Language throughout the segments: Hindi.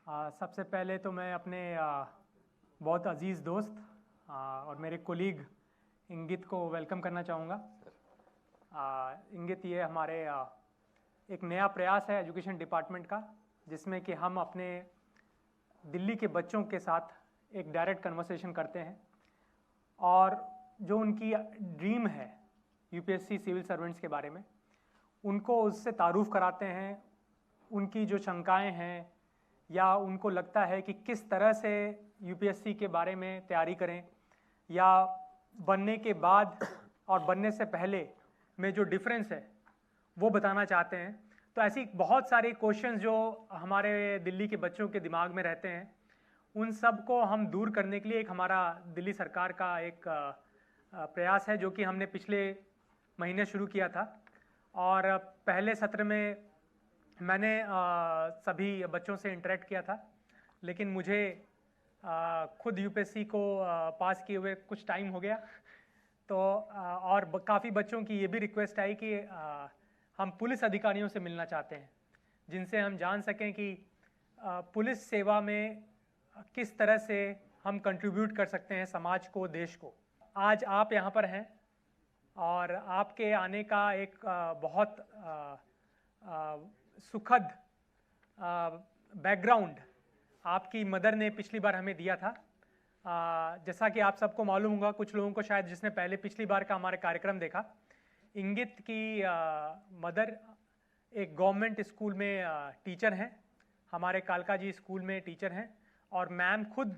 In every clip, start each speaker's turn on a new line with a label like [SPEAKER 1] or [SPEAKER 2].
[SPEAKER 1] सबसे पहले तो मैं अपने बहुत अजीज़ दोस्त और मेरे कोलीग इंगित को वेलकम करना चाहूँगा। इंगित, ये हमारे एक नया प्रयास है एजुकेशन डिपार्टमेंट का, जिसमें कि हम अपने दिल्ली के बच्चों के साथ एक डायरेक्ट कन्वर्सेशन करते हैं और जो उनकी ड्रीम है यूपीएससी सिविल सर्वेंट्स के बारे में, उनको उससे तारुफ कराते हैं। उनकी जो शंकाएं हैं या उनको लगता है कि किस तरह से यूपीएससी के बारे में तैयारी करें या बनने के बाद और बनने से पहले में जो डिफरेंस है वो बताना चाहते हैं। तो ऐसी बहुत सारी क्वेश्चंस जो हमारे दिल्ली के बच्चों के दिमाग में रहते हैं, उन सब को हम दूर करने के लिए एक हमारा दिल्ली सरकार का एक प्रयास है जो कि हमने पिछले महीने शुरू किया था। और पहले सत्र में मैंने सभी बच्चों से इंटरेक्ट किया था, लेकिन मुझे खुद यूपीएससी को पास किए हुए कुछ टाइम हो गया। तो और काफ़ी बच्चों की ये भी रिक्वेस्ट आई कि हम पुलिस अधिकारियों से मिलना चाहते हैं, जिनसे हम जान सकें कि पुलिस सेवा में किस तरह से हम कंट्रीब्यूट कर सकते हैं समाज को, देश को। आज आप यहाँ पर हैं और आपके आने का एक बहुत सुखद बैकग्राउंड आपकी मदर ने पिछली बार हमें दिया था। जैसा कि आप सबको मालूम होगा, कुछ लोगों को शायद जिसने पहले पिछली बार का हमारे कार्यक्रम देखा, इंगित की मदर एक गवर्नमेंट स्कूल में टीचर हैं, हमारे कालका जी स्कूल में टीचर हैं। और मैम खुद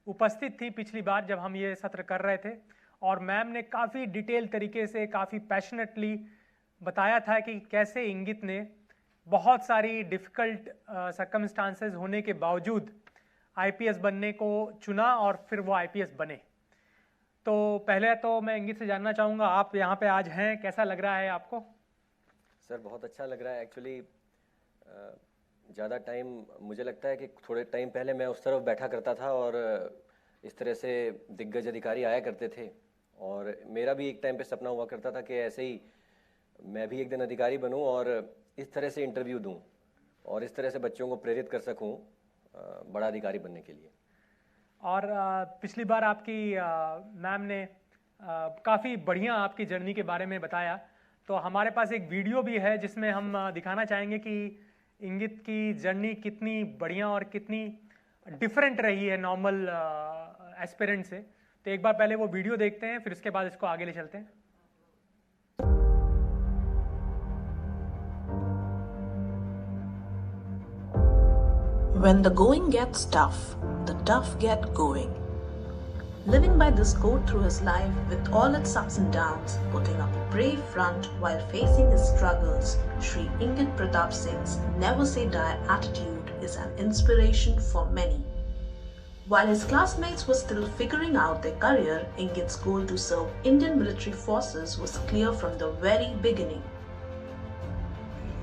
[SPEAKER 1] उपस्थित थी पिछली बार जब हम ये सत्र कर रहे थे, और मैम ने काफ़ी डिटेल तरीके से, काफ़ी पैशनेटली बताया था कि कैसे इंगित ने बहुत सारी डिफ़िकल्ट सर्कमस्टांसेस होने के बावजूद आईपीएस बनने को चुना और फिर वो आईपीएस बने। तो पहले तो मैं इंगित से जानना चाहूँगा, आप यहाँ पे आज हैं, कैसा लग रहा है आपको?
[SPEAKER 2] सर बहुत अच्छा लग रहा है। एक्चुअली ज़्यादा टाइम, मुझे लगता है कि थोड़े टाइम पहले मैं उस तरफ बैठा करता था और इस तरह से दिग्गज अधिकारी आया करते थे, और मेरा भी एक टाइम पे सपना हुआ करता था कि ऐसे ही मैं भी एक दिन अधिकारी बनूं और इस तरह से इंटरव्यू दूं और इस तरह से बच्चों को प्रेरित कर सकूं बड़ा अधिकारी बनने के लिए।
[SPEAKER 1] और पिछली बार आपकी मैम ने काफ़ी बढ़िया आपकी जर्नी के बारे में बताया। तो हमारे पास एक वीडियो भी है जिसमें हम दिखाना चाहेंगे कि इंगित की जर्नी कितनी बढ़िया और कितनी डिफरेंट रही है नॉर्मल एस्पिरेंट से। तो एक बार पहले वो वीडियो देखते हैं, फिर उसके बाद इसको आगे ले चलते हैं।
[SPEAKER 3] When the going gets tough, the tough get going. Living by this code through his life with all its ups and downs, putting up a brave front while facing his struggles, Shri Ingit Pratap Singh's never say die attitude is an inspiration for many. While his classmates were still figuring out their career, Ingit's goal to serve Indian military forces was clear from the very beginning.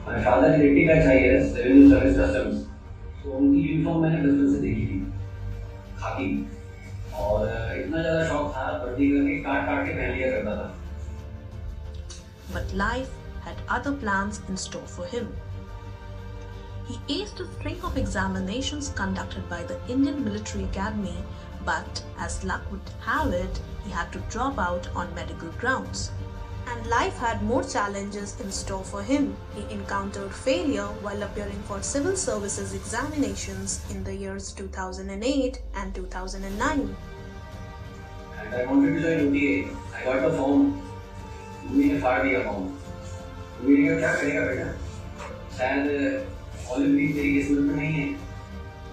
[SPEAKER 4] My father is 80 batch IAS, Civil Service Customs. तो उनकी यूनिफॉर्म मैंने बचपन से देखी थी, खाकी, और इतना ज़्यादा शौक था, वर्दी करके काट के पहन लिया करता था।
[SPEAKER 3] But life had other plans in store for him. He aced a string of examinations conducted by the Indian Military Academy, but as luck would have it, he had to drop out on medical grounds. And life had more challenges in store for him. He encountered failure while appearing for civil services examinations in the years 2008 and 2009.
[SPEAKER 4] And I wanted to join OTA. I got the form. उन्हीं ने फाड़ दिया form. उन्हीं ने क्या करेगा बेटा? शायद ओलंपिक तेरी किस्मत में नहीं है।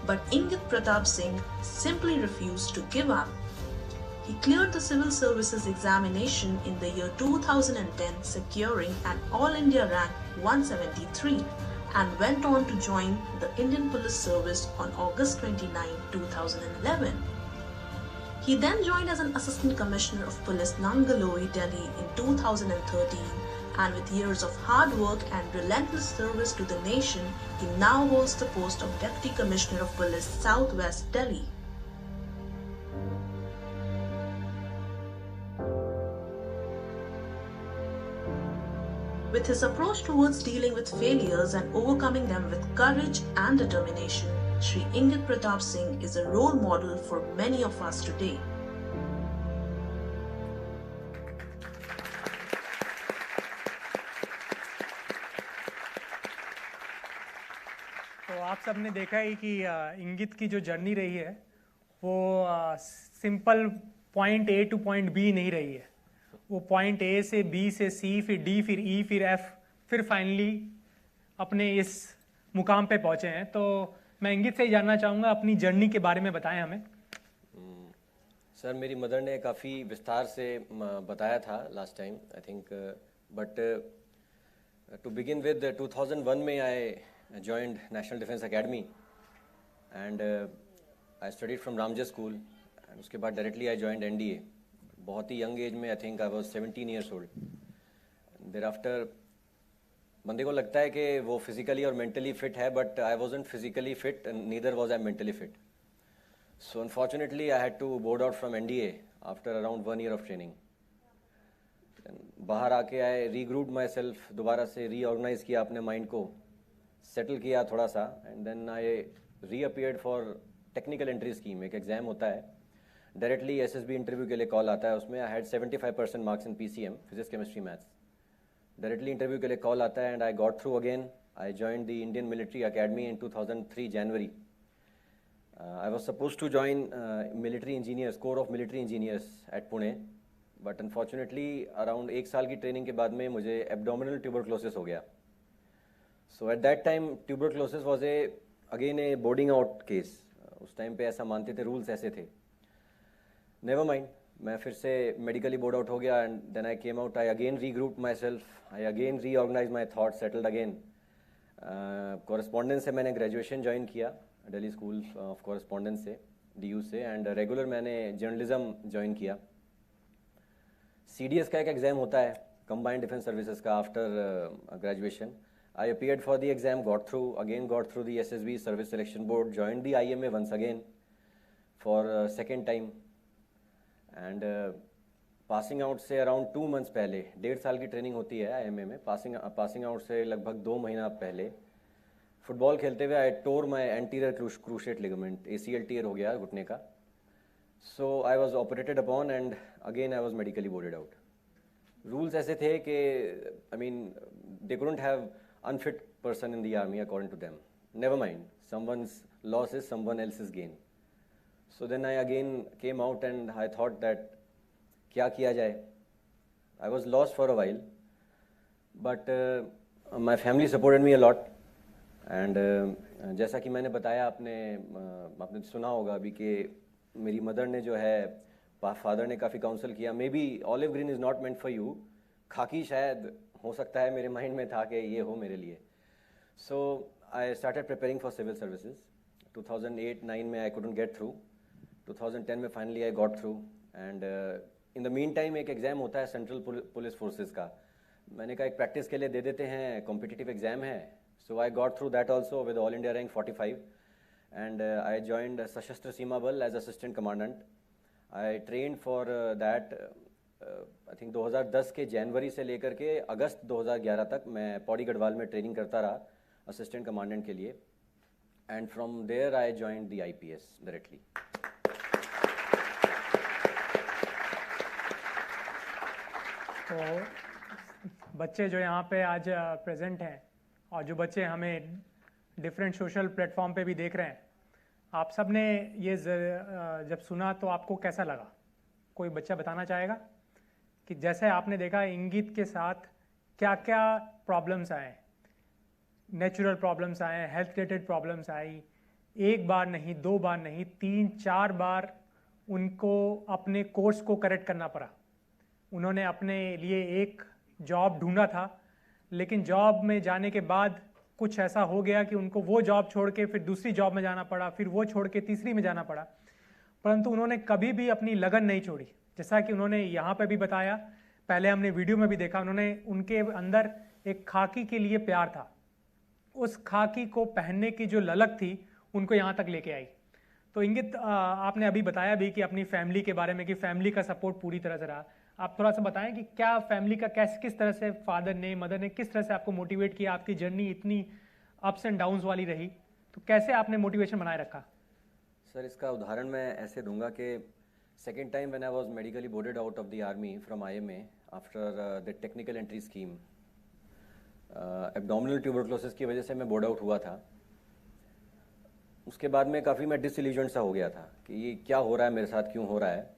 [SPEAKER 3] But Ingit Pratap Singh simply refused to give up. He cleared the civil services examination in the year 2010, securing an All India rank 173, and went on to join the Indian Police Service on August 29, 2011. He then joined as an Assistant Commissioner of Police Nangaloi, Delhi in 2013, and with years of hard work and relentless service to the nation, he now holds the post of Deputy Commissioner of Police, Southwest Delhi. With his approach towards dealing with failures and overcoming them with courage and determination, Shri Ingit Pratap Singh is a role model for many of us today.
[SPEAKER 1] तो आप सबने देखा ही कि इंगित की जो जर्नी रही है वो simple point A to point B नहीं रही है। वो पॉइंट ए से बी से सी फिर डी फिर ई फिर एफ फिर फाइनली अपने इस मुकाम पे पहुंचे हैं। तो मैं इंगित से ही जानना चाहूँगा अपनी जर्नी के बारे में बताएं हमें।
[SPEAKER 2] सर मेरी मदर ने काफ़ी विस्तार से बताया था last time I think, but to begin with 2001 में आई joined National Defence Academy and I studied from Ramjas School and उसके बाद directly I joined NDA बहुत ही young age में। I think I was 17 years old। Thereafter बंदे को लगता है कि वो physically और mentally fit है, but I wasn't physically fit and neither was I mentally fit। So unfortunately I had to board out from NDA after around 1 year of training। बाहर आके I regrouped myself, दोबारा से reorganize किया अपने mind को, सेटल किया थोड़ा सा and then I reappeared for technical entry scheme. एक एग्जाम होता है, डायरेक्टली एसएसबी इंटरव्यू के लिए कॉल आता है। उसमें I had 75% marks in PCM, physics chemistry maths. Directly interview के लिए कॉल आता है and I got through again. I joined the Indian military academy in 2003 January. I was suppose to join military engineers, corps of military engineers at Pune, but unfortunately around 1 साल की ट्रेनिंग के बाद में मुझे एब्डोमिनल ट्यूबरक्लोसिस हो गया। So at that time tuberculosis was again a boarding out case। उस टाइम पे ऐसा मानते थे, रूल्स ऐसे थे। नेवर माइंड, मैं फिर से मेडिकली बोर्ड आउट हो गया and then I came out. I again regrouped myself, I again reorganise my thought, settled again. Correspondence से मैंने ग्रेजुएशन ज्वाइन किया दिल्ली स्कूल ऑफ कॉरेस्पॉन्डेंस से, DU से, एंड रेगुलर मैंने जर्नलिज्म ज्वाइन किया। CDS का एक एग्ज़ाम होता है कंबाइंड डिफेंस सर्विसेज का after graduation. I appeared for the exam, got through, again got through the SSB Service Selection Board, joined the IMA once again for second time and passing out से around 2 months पहले, 1.5 साल की ट्रेनिंग होती है IMA में, passing out से लगभग 2 महीना पहले फुटबॉल खेलते हुए I tore my anterior cruciate ligament, ACL tear हो गया घुटने का। So I was operated upon and again I was medically boarded out। Rules ऐसे थे कि I mean they couldn't have unfit person in the army according to them। Never mind, someone's loss is someone else's gain। So then I again came out and I thought that क्या किया जाए। I was lost for a while, but my family supported me a lot and जैसा कि मैंने बताया, आपने सुना होगा अभी कि मेरी मदर ने जो है, फादर ने काफ़ी काउंसल किया। May be olive green is not meant for you, खाकी शायद हो सकता है मेरे माइंड में था कि ये हो मेरे लिए। So I started preparing for civil services. 2008-9 में आई कुडंट गेट थ्रू, 2010 में finally I got through and in the meantime एक एग्ज़ाम होता है सेंट्रल पुलिस फोर्सेज का। मैंने कहा एक प्रैक्टिस के लिए दे देते हैं, कॉम्पिटिटिव एग्ज़ाम है। So I got through that also with all India rank 45 and I joined Sashastra Seema Bal as assistant commandant. I train for that I think 2010 के जनवरी से लेकर के अगस्त 2011 तक मैं पौड़ी गढ़वाल में ट्रेनिंग करता रहा असिस्टेंट कमांडेंट के लिए and from there I joined the IPS directly.
[SPEAKER 1] तो बच्चे जो यहाँ पे आज प्रेजेंट हैं और जो बच्चे हमें डिफरेंट सोशल प्लेटफॉर्म पे भी देख रहे हैं, आप सब ने ये जब सुना तो आपको कैसा लगा? कोई बच्चा बताना चाहेगा कि जैसे आपने देखा इंगित के साथ क्या क्या प्रॉब्लम्स आए, नेचुरल प्रॉब्लम्स आए, हेल्थ रिलेटेड प्रॉब्लम्स आई, 1 बार नहीं 2 बार नहीं 3-4 बार उनको अपने कोर्स को करेक्ट करना पड़ा। उन्होंने अपने लिए एक जॉब ढूंढा था, लेकिन जॉब में जाने के बाद कुछ ऐसा हो गया कि उनको वो जॉब छोड़ के फिर दूसरी जॉब में जाना पड़ा, फिर वो छोड़ के तीसरी में जाना पड़ा, परंतु उन्होंने कभी भी अपनी लगन नहीं छोड़ी। जैसा कि उन्होंने यहाँ पे भी बताया, पहले हमने वीडियो में भी देखा, उनके अंदर एक खाकी के लिए प्यार था। उस खाकी को पहनने की जो ललक थी उनको यहाँ तक लेके आई। तो इंगित, आपने अभी बताया भी कि अपनी फैमिली के बारे में कि फैमिली का सपोर्ट पूरी तरह से रहा। आप थोड़ा सा बताएं कि क्या फैमिली का किस तरह से फादर ने, मदर ने किस तरह से आपको मोटिवेट किया, आपकी जर्नी इतनी अप्स एंड डाउन्स वाली रही, तो कैसे आपने मोटिवेशन बनाए रखा?
[SPEAKER 2] सर इसका उदाहरण मैं ऐसे दूंगा कि second time when I was medically boarded out of the army from IMA after the technical entry scheme, abdominal tuberculosis की वजह से मैं बोर्ड आउट हुआ था। उसके बाद में काफ़ी मैं डिसइल्यूजन सा हो गया था कि ये क्या हो रहा है मेरे साथ, क्यों हो रहा है।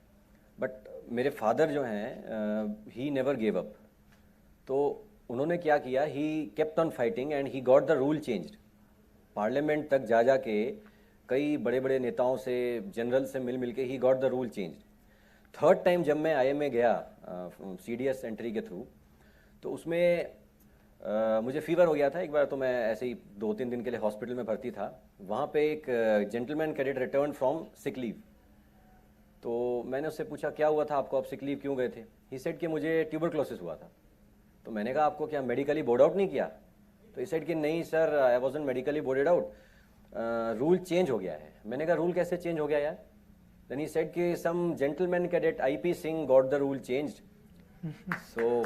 [SPEAKER 2] बट मेरे फादर जो हैं ही नेवर गेव अप, तो उन्होंने क्या किया, he kept on fighting and he got the rule changed. Parliament तक जा जा के कई बड़े बड़े नेताओं से, जनरल से मिल के he got the rule changed. Third time जब मैं IMA गया CDS एंट्री के थ्रू, तो उसमें मुझे फीवर हो गया था एक बार, तो मैं ऐसे ही 2-3 दिन के लिए हॉस्पिटल में भर्ती था। वहाँ पे एक gentleman cadet return from sick leave, तो मैंने उससे पूछा क्या हुआ था आपको, आप सिक लीव क्यों गए थे? ही सेड कि मुझे ट्यूबरक्लोसिस हुआ था। तो मैंने कहा आपको क्या मेडिकली बोर्ड आउट नहीं किया? तो ही सेड कि नहीं sir, I wasn't medically boarded out, rule change हो गया है। मैंने कहा रूल कैसे चेंज हो गया यार? देन ही सेड कि some gentleman cadet IP Singh got the rule changed. So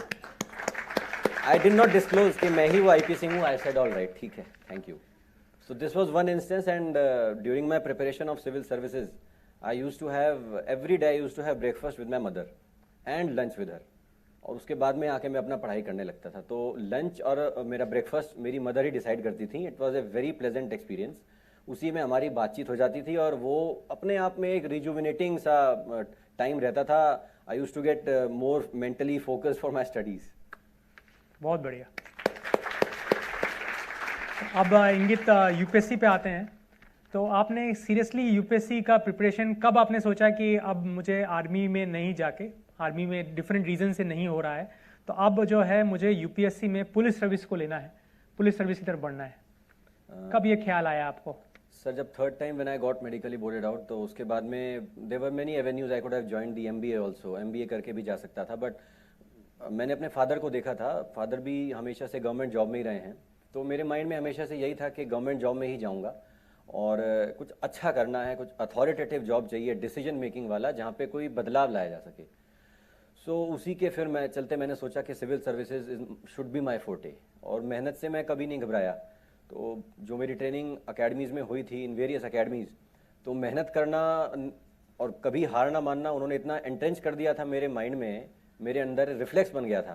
[SPEAKER 2] I did not disclose कि मैं ही वो IP सिंह हूँ। आई सेड ऑल राइट, ठीक है, thank you. So this was one instance and during my preparation of civil services I used to have every day, I used to have breakfast with my mother and lunch with her, और उसके बाद में आके मैं अपना पढ़ाई करने लगता था। तो लंच और मेरा ब्रेकफास्ट मेरी मदर ही डिसाइड करती थी। It was a very pleasant experience. उसी में हमारी बातचीत हो जाती थी और वो अपने आप में एक रिजुविनेटिंग सा टाइम रहता था। I used to get more mentally focused for my studies.
[SPEAKER 1] बहुत बढ़िया। अब इंगित UPSC पे आते हैं, तो आपने सीरियसली UPSC का प्रिपरेशन कब आपने सोचा कि अब मुझे आर्मी में नहीं जाके, आर्मी में डिफरेंट रीज़न से नहीं हो रहा है, तो अब जो है मुझे UPSC में पुलिस सर्विस को लेना है, पुलिस सर्विस की तरफ बढ़ना है? कब ये ख्याल आया आपको?
[SPEAKER 2] सर जब third time when I got medically boarded out, तो उसके बाद में there were many avenues. I could have joined the MBA also, MBA करके भी जा सकता था। बट मैंने अपने फादर को देखा था, फादर भी हमेशा से गवर्नमेंट जॉब में ही रहे हैं, तो मेरे माइंड में हमेशा से यही था कि गवर्नमेंट जॉब में ही जाऊंगा और कुछ अच्छा करना है, कुछ अथॉरिटेटिव जॉब चाहिए, डिसीजन मेकिंग वाला, जहाँ पे कोई बदलाव लाया जा सके। सो उसी के फिर मैंने सोचा कि civil services should be my forte, और मेहनत से मैं कभी नहीं घबराया। तो जो मेरी ट्रेनिंग अकेडमीज़ में हुई थी, इन वेरियस अकेडमीज़, तो मेहनत करना और कभी हार ना मानना उन्होंने इतना एंट्रेंच कर दिया था मेरे माइंड में, मेरे अंदर रिफ्लेक्स बन गया था।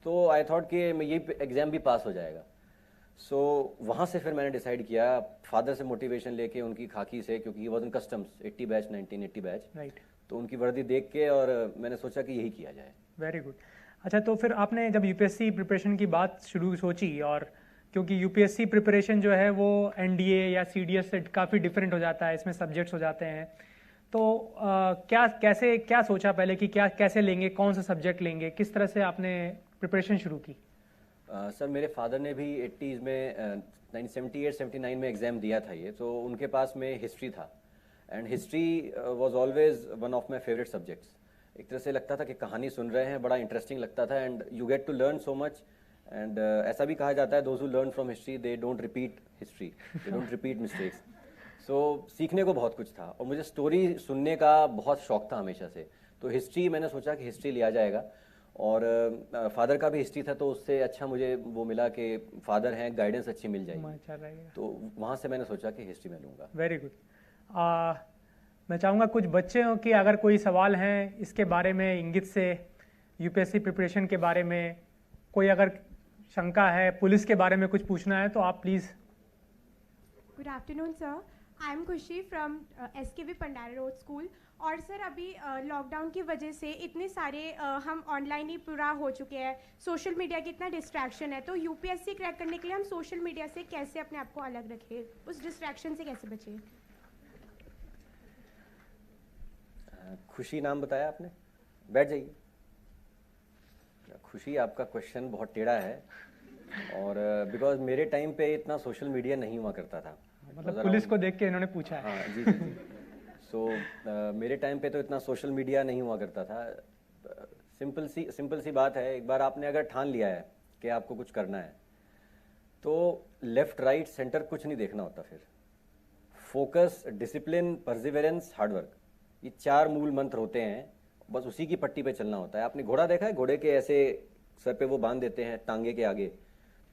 [SPEAKER 2] तो आई थॉट कि ये एग्ज़ाम भी पास हो जाएगा। सो वहाँ से फिर मैंने डिसाइड किया, फादर से मोटिवेशन लेके, उनकी खाकी से, क्योंकि he was in customs 80 batch, 1980 batch,
[SPEAKER 1] right.
[SPEAKER 2] तो उनकी वर्दी देख के और मैंने सोचा कि यही किया जाए।
[SPEAKER 1] Very good. अच्छा, तो फिर आपने जब UPSC प्रिपरेशन की बात शुरू सोची, और क्योंकि UPSC प्रिपरेशन जो है वो NDA या CDS से काफ़ी डिफरेंट हो जाता है, इसमें सब्जेक्ट्स हो जाते हैं, तो क्या सोचा पहले कि कैसे लेंगे, कौन सा सब्जेक्ट लेंगे, किस तरह से आपने प्रिपरेशन शुरू की?
[SPEAKER 2] सर मेरे फादर ने भी 80s में 1978-79 में एग्ज़ाम दिया था ये, तो उनके पास में हिस्ट्री था, and history was always one of my favourite subjects. एक तरह से लगता था कि कहानी सुन रहे हैं, बड़ा इंटरेस्टिंग लगता था, and you get to learn so much. And ऐसा भी कहा जाता है, those who learn from history they don't repeat history, they don't repeat mistakes. So सीखने को बहुत कुछ था, और मुझे स्टोरी सुनने का बहुत शौक था हमेशा से। तो हिस्ट्री, मैंने सोचा कि हिस्ट्री लिया जाएगा, और फादर का भी हिस्ट्री था, तो उससे अच्छा मुझे वो मिला कि फादर हैं, गाइडेंस अच्छी मिल जाएगी, तो वहाँ से मैंने सोचा कि हिस्ट्री में लूँगा।
[SPEAKER 1] Very good. मैं चाहूँगा कुछ बच्चों की अगर कोई सवाल हैं इसके बारे में, इंगित से UPSC प्रिपरेशन के बारे में कोई अगर शंका है, पुलिस के बारे में कुछ पूछना है, तो आप please.
[SPEAKER 5] Good afternoon sir, I am Khushi from SKV Pandara road school. और सर अभी लॉकडाउन की वजह से इतने सारे हम ऑनलाइन ही पूरा हो चुके हैं, सोशल मीडिया की इतना डिस्ट्रैक्शन है, तो UPSC क्रैक करने के लिए हम सोशल मीडिया से कैसे अपने आप को अलग रखें, उस डिस्ट्रैक्शन से कैसे बचें?
[SPEAKER 2] खुशी नाम बताया आपने, बैठ जाइए। खुशी, आपका क्वेश्चन बहुत टेढ़ा है, और बिकॉज मेरे टाइम पे इतना सोशल मीडिया नहीं हुआ करता था।
[SPEAKER 1] मतलब पुलिस को देख के इन्होंने पूछा है।
[SPEAKER 2] हाँ जी जी। सो मेरे टाइम पे तो इतना सोशल मीडिया नहीं हुआ करता था। सिंपल सी बात है, एक बार आपने अगर ठान लिया है कि आपको कुछ करना है, तो लेफ्ट राइट सेंटर कुछ नहीं देखना होता। फिर फोकस, डिसिप्लिन, परसिवरेंस, हार्डवर्क, ये 4 मूल मंत्र होते हैं, बस उसी की पट्टी पे चलना होता है। आपने घोड़ा देखा है, घोड़े के ऐसे सर पे वो बांध देते हैं टांगे के आगे,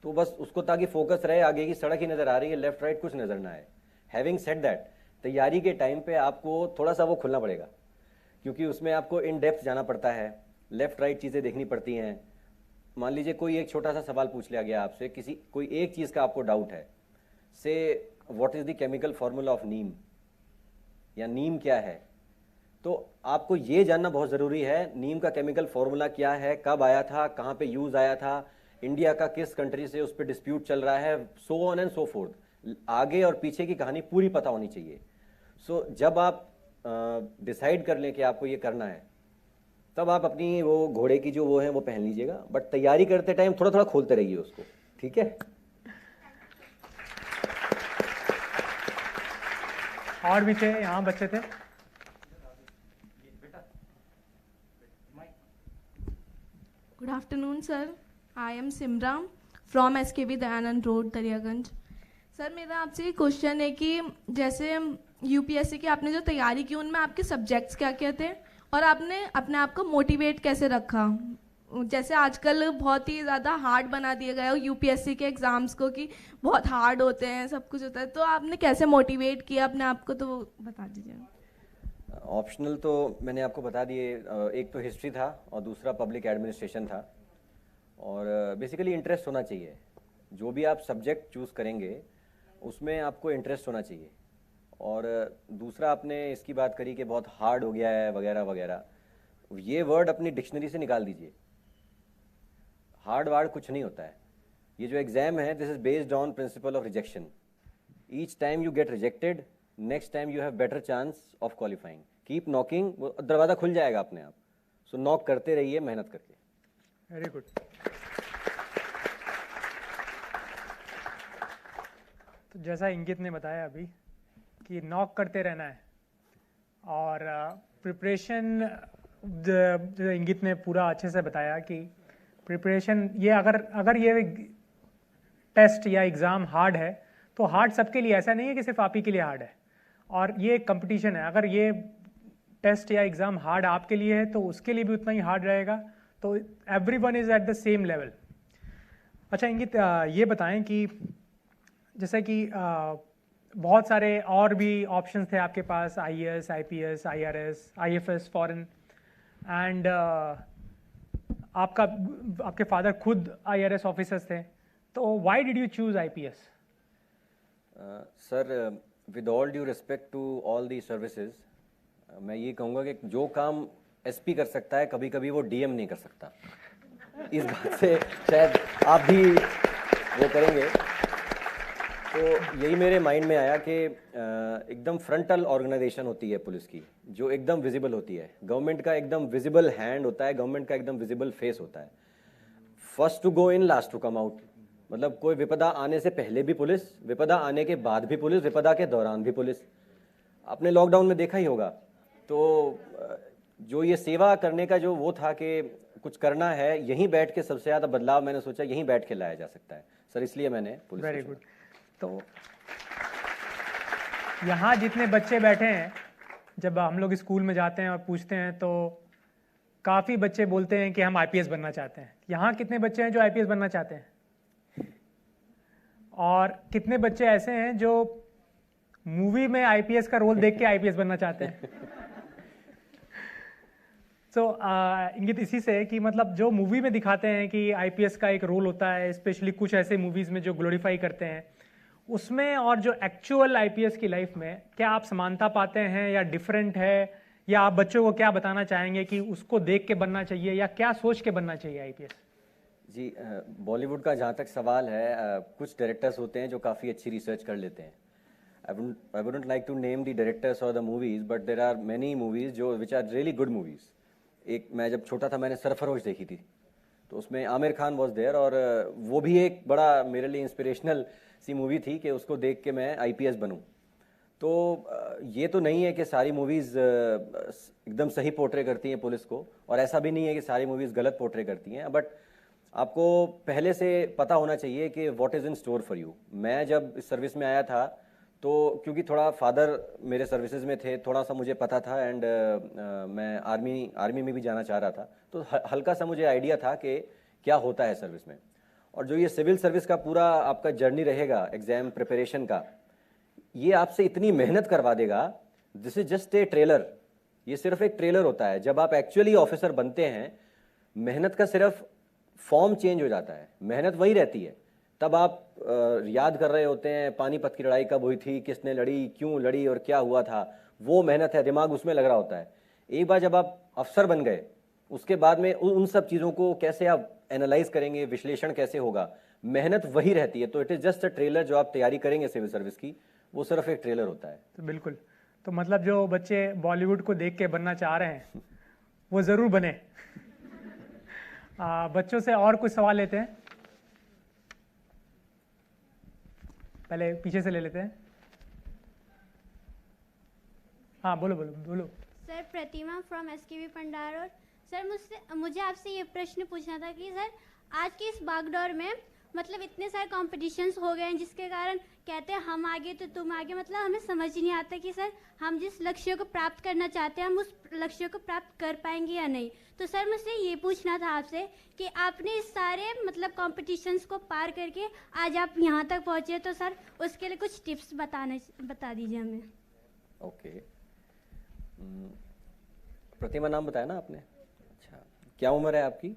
[SPEAKER 2] तो बस उसको, ताकि फोकस रहे, आगे की सड़क ही नजर आ रही है, लेफ्ट राइट कुछ नजर ना आए। हैविंग सेड दैट, तैयारी के टाइम पे आपको थोड़ा सा वो खुलना पड़ेगा, क्योंकि उसमें आपको इन डेप्थ जाना पड़ता है, लेफ्ट राइट चीज़ें देखनी पड़ती हैं। मान लीजिए कोई एक छोटा सा सवाल पूछ लिया गया आपसे, कोई एक चीज़ का आपको डाउट है, say what is the chemical formula of neem, या नीम क्या है, तो आपको ये जानना बहुत ज़रूरी है नीम का केमिकल फार्मूला क्या है, कब आया था, कहाँ पे यूज़ आया था, इंडिया का किस कंट्री से उस पर डिस्प्यूट चल रहा है, so on and so fourth. आगे और पीछे की कहानी पूरी पता होनी चाहिए। सो जब आप डिसाइड कर लें कि आपको ये करना है, तब आप अपनी वो घोड़े की जो वो है वो पहन लीजिएगा, बट तैयारी करते टाइम थोड़ा थोड़ा खोलते रहिए उसको, ठीक है।
[SPEAKER 1] और भी थे, यहाँ बच्चे थे।
[SPEAKER 6] Good afternoon, sir. I am Simran from SKB Dayanand road, Daryaganj. Sir मेरा आपसे एक क्वेश्चन है कि जैसे यूपीएससी की आपने जो तैयारी की उनमें आपके सब्जेक्ट्स क्या क्या थे, और आपने अपने आप को मोटिवेट कैसे रखा? जैसे आजकल बहुत ही ज़्यादा हार्ड बना दिया गया है यूपीएससी के एग्ज़ाम्स को, कि बहुत हार्ड होते हैं, सब कुछ होता है, तो आपने कैसे मोटिवेट किया अपने आप को, तो वो बता दीजिए।
[SPEAKER 2] ऑप्शनल तो मैंने आपको बता दिए, एक तो हिस्ट्री था और दूसरा पब्लिक एडमिनिस्ट्रेशन था। और बेसिकली इंटरेस्ट होना चाहिए, जो भी आप सब्जेक्ट चूज़ करेंगे उसमें आपको इंटरेस्ट होना चाहिए। और दूसरा आपने इसकी बात करी कि बहुत हार्ड हो गया है वगैरह वगैरह, ये वर्ड अपनी डिक्शनरी से निकाल दीजिए। हार्ड वार्ड कुछ नहीं होता है। ये जो एग्ज़ाम है, this is based on principle of rejection. Each time you get rejected, next time you have better chance of qualifying. Keep knocking, वो दरवाज़ा खुल जाएगा अपने आप। सो नॉक करते रहिए मेहनत करके।
[SPEAKER 1] Very good. तो जैसा इंगित ने बताया अभी कि नॉक करते रहना है, और प्रिपरेशन जो इंगित ने पूरा अच्छे से बताया कि प्रिपरेशन, ये अगर ये टेस्ट या एग्ज़ाम हार्ड है तो हार्ड सबके लिए, ऐसा नहीं है कि सिर्फ आप ही के लिए हार्ड है। और ये एक कंपटीशन है, अगर ये टेस्ट या एग्ज़ाम हार्ड आपके लिए है तो उसके लिए भी उतना ही हार्ड रहेगा। तो everyone is at the same level. अच्छा इंगित, ये बताएं कि जैसे कि बहुत सारे और भी ऑप्शंस थे आपके पास, IAS, IPS, IRS, IFS, foreign, and आपके फादर खुद आईआरएस ऑफिसर्स थे, तो why did you choose IPS?
[SPEAKER 2] Sir, with all due respect to all the services, मैं ये कहूँगा कि जो काम एसपी कर सकता है, कभी कभी वो डीएम नहीं कर सकता। इस बात से शायद आप भी वो करेंगे। तो यही मेरे माइंड में आया कि एकदम फ्रंटल ऑर्गेनाइजेशन होती है पुलिस की, जो एकदम विजिबल होती है। गवर्नमेंट का एकदम विजिबल हैंड होता है, गवर्नमेंट का एकदम विजिबल फेस होता है। First to go in, last to come out. मतलब कोई विपदा आने से पहले भी पुलिस, विपदा आने के बाद भी पुलिस, विपदा के दौरान भी पुलिस। आपने लॉकडाउन में देखा ही होगा। तो जो ये सेवा करने का जो वो था कि कुछ करना है, यहीं बैठ के सबसे ज़्यादा बदलाव मैंने सोचा यहीं बैठ के लाया जा सकता है सर, इसलिए मैंने पुलिस।
[SPEAKER 1] Very good. तो यहाँ जितने बच्चे बैठे हैं, जब हम लोग स्कूल में जाते हैं और पूछते हैं तो काफ़ी बच्चे बोलते हैं कि हम आईपीएस बनना चाहते हैं। यहाँ कितने बच्चे हैं जो आईपीएस बनना चाहते हैं? और कितने बच्चे ऐसे हैं जो मूवी में आईपीएस का रोल देख के आईपीएस बनना चाहते हैं? तो इंगित इसी से कि मतलब जो मूवी में दिखाते हैं कि आईपीएस का एक रोल होता है, स्पेशली कुछ ऐसे मूवीज़ में जो ग्लोरीफाई करते हैं, उसमें और जो एक्चुअल आईपीएस की लाइफ में क्या आप समानता पाते हैं या डिफरेंट है, या आप बच्चों को क्या बताना चाहेंगे कि उसको देख के बनना चाहिए या क्या सोच के बनना चाहिए आईपीएस?
[SPEAKER 2] जी, बॉलीवुड का जहाँ तक सवाल है, कुछ डायरेक्टर्स होते हैं जो काफ़ी अच्छी रिसर्च कर लेते हैं। I wouldn't like to name the directors or the movies, but there are many movies जो which are really good movies. एक मैं जब छोटा था मैंने सरफरोश देखी थी, तो उसमें आमिर खान वॉज देयर, और वो भी एक बड़ा मेरे लिए इंस्पिरेशनल सी मूवी थी कि उसको देख के मैं आईपीएस बनूं। तो ये तो नहीं है कि सारी मूवीज़ एकदम सही पोर्ट्रे करती हैं पुलिस को, और ऐसा भी नहीं है कि सारी मूवीज़ गलत पोर्ट्रे करती हैं, बट आपको पहले से पता होना चाहिए कि what is in store for you. मैं जब इस सर्विस में आया था तो क्योंकि थोड़ा फादर मेरे सर्विसेज में थे, थोड़ा सा मुझे पता था, एंड मैं आर्मी में भी जाना चाह रहा था, तो हल्का सा मुझे आइडिया था कि क्या होता है सर्विस में। और जो ये सिविल सर्विस का पूरा आपका जर्नी रहेगा एग्ज़ाम प्रिपरेशन का, ये आपसे इतनी मेहनत करवा देगा, this is just a trailer, ये सिर्फ एक ट्रेलर होता है। जब आप एक्चुअली ऑफिसर बनते हैं, मेहनत का सिर्फ फॉर्म चेंज हो जाता है, मेहनत वही रहती है। तब आप याद कर रहे होते हैं पानीपत की लड़ाई कब हुई थी, किसने लड़ी, क्यों लड़ी और क्या हुआ था, वो मेहनत है, दिमाग उसमें लग रहा होता है। एक बार जब आप अफसर बन गए, उसके बाद में उन सब चीज़ों को कैसे आप एनालाइज करेंगे, विश्लेषण कैसे होगा, मेहनत वही रहती है। तो it is just a trailer, जो आप तैयारी करेंगे सिविल सर्विस की, वो सिर्फ एक ट्रेलर होता है।
[SPEAKER 1] तो बिल्कुल, तो मतलब जो बच्चे बॉलीवुड को देख के बनना चाह रहे हैं वो ज़रूर बने। बच्चों से और कुछ सवाल लेते हैं, पहले पीछे से ले लेते हैं। हाँ बोलो बोलो बोलो।
[SPEAKER 7] Sir Pratima from SKV Pandara Road. Sir मुझे आपसे ये प्रश्न पूछना था कि सर आज की इस भागदौड़ में मतलब इतने सारे कॉम्पिटिशन्स हो गए हैं जिसके कारण कहते हैं हम आगे तो तुम आगे, मतलब हमें समझ ही नहीं आता कि सर हम जिस लक्ष्य को प्राप्त करना चाहते हैं हम उस लक्ष्य को प्राप्त कर पाएंगे या नहीं। तो सर मुझसे ये पूछना था आपसे कि आपने इस सारे मतलब कॉम्पिटिशन्स को पार करके आज आप यहाँ तक पहुँचे, तो सर उसके लिए कुछ टिप्स बता दीजिए हमें।
[SPEAKER 2] ओके, प्रतिमा नाम बताया ना आपने? अच्छा, क्या उम्र है आपकी?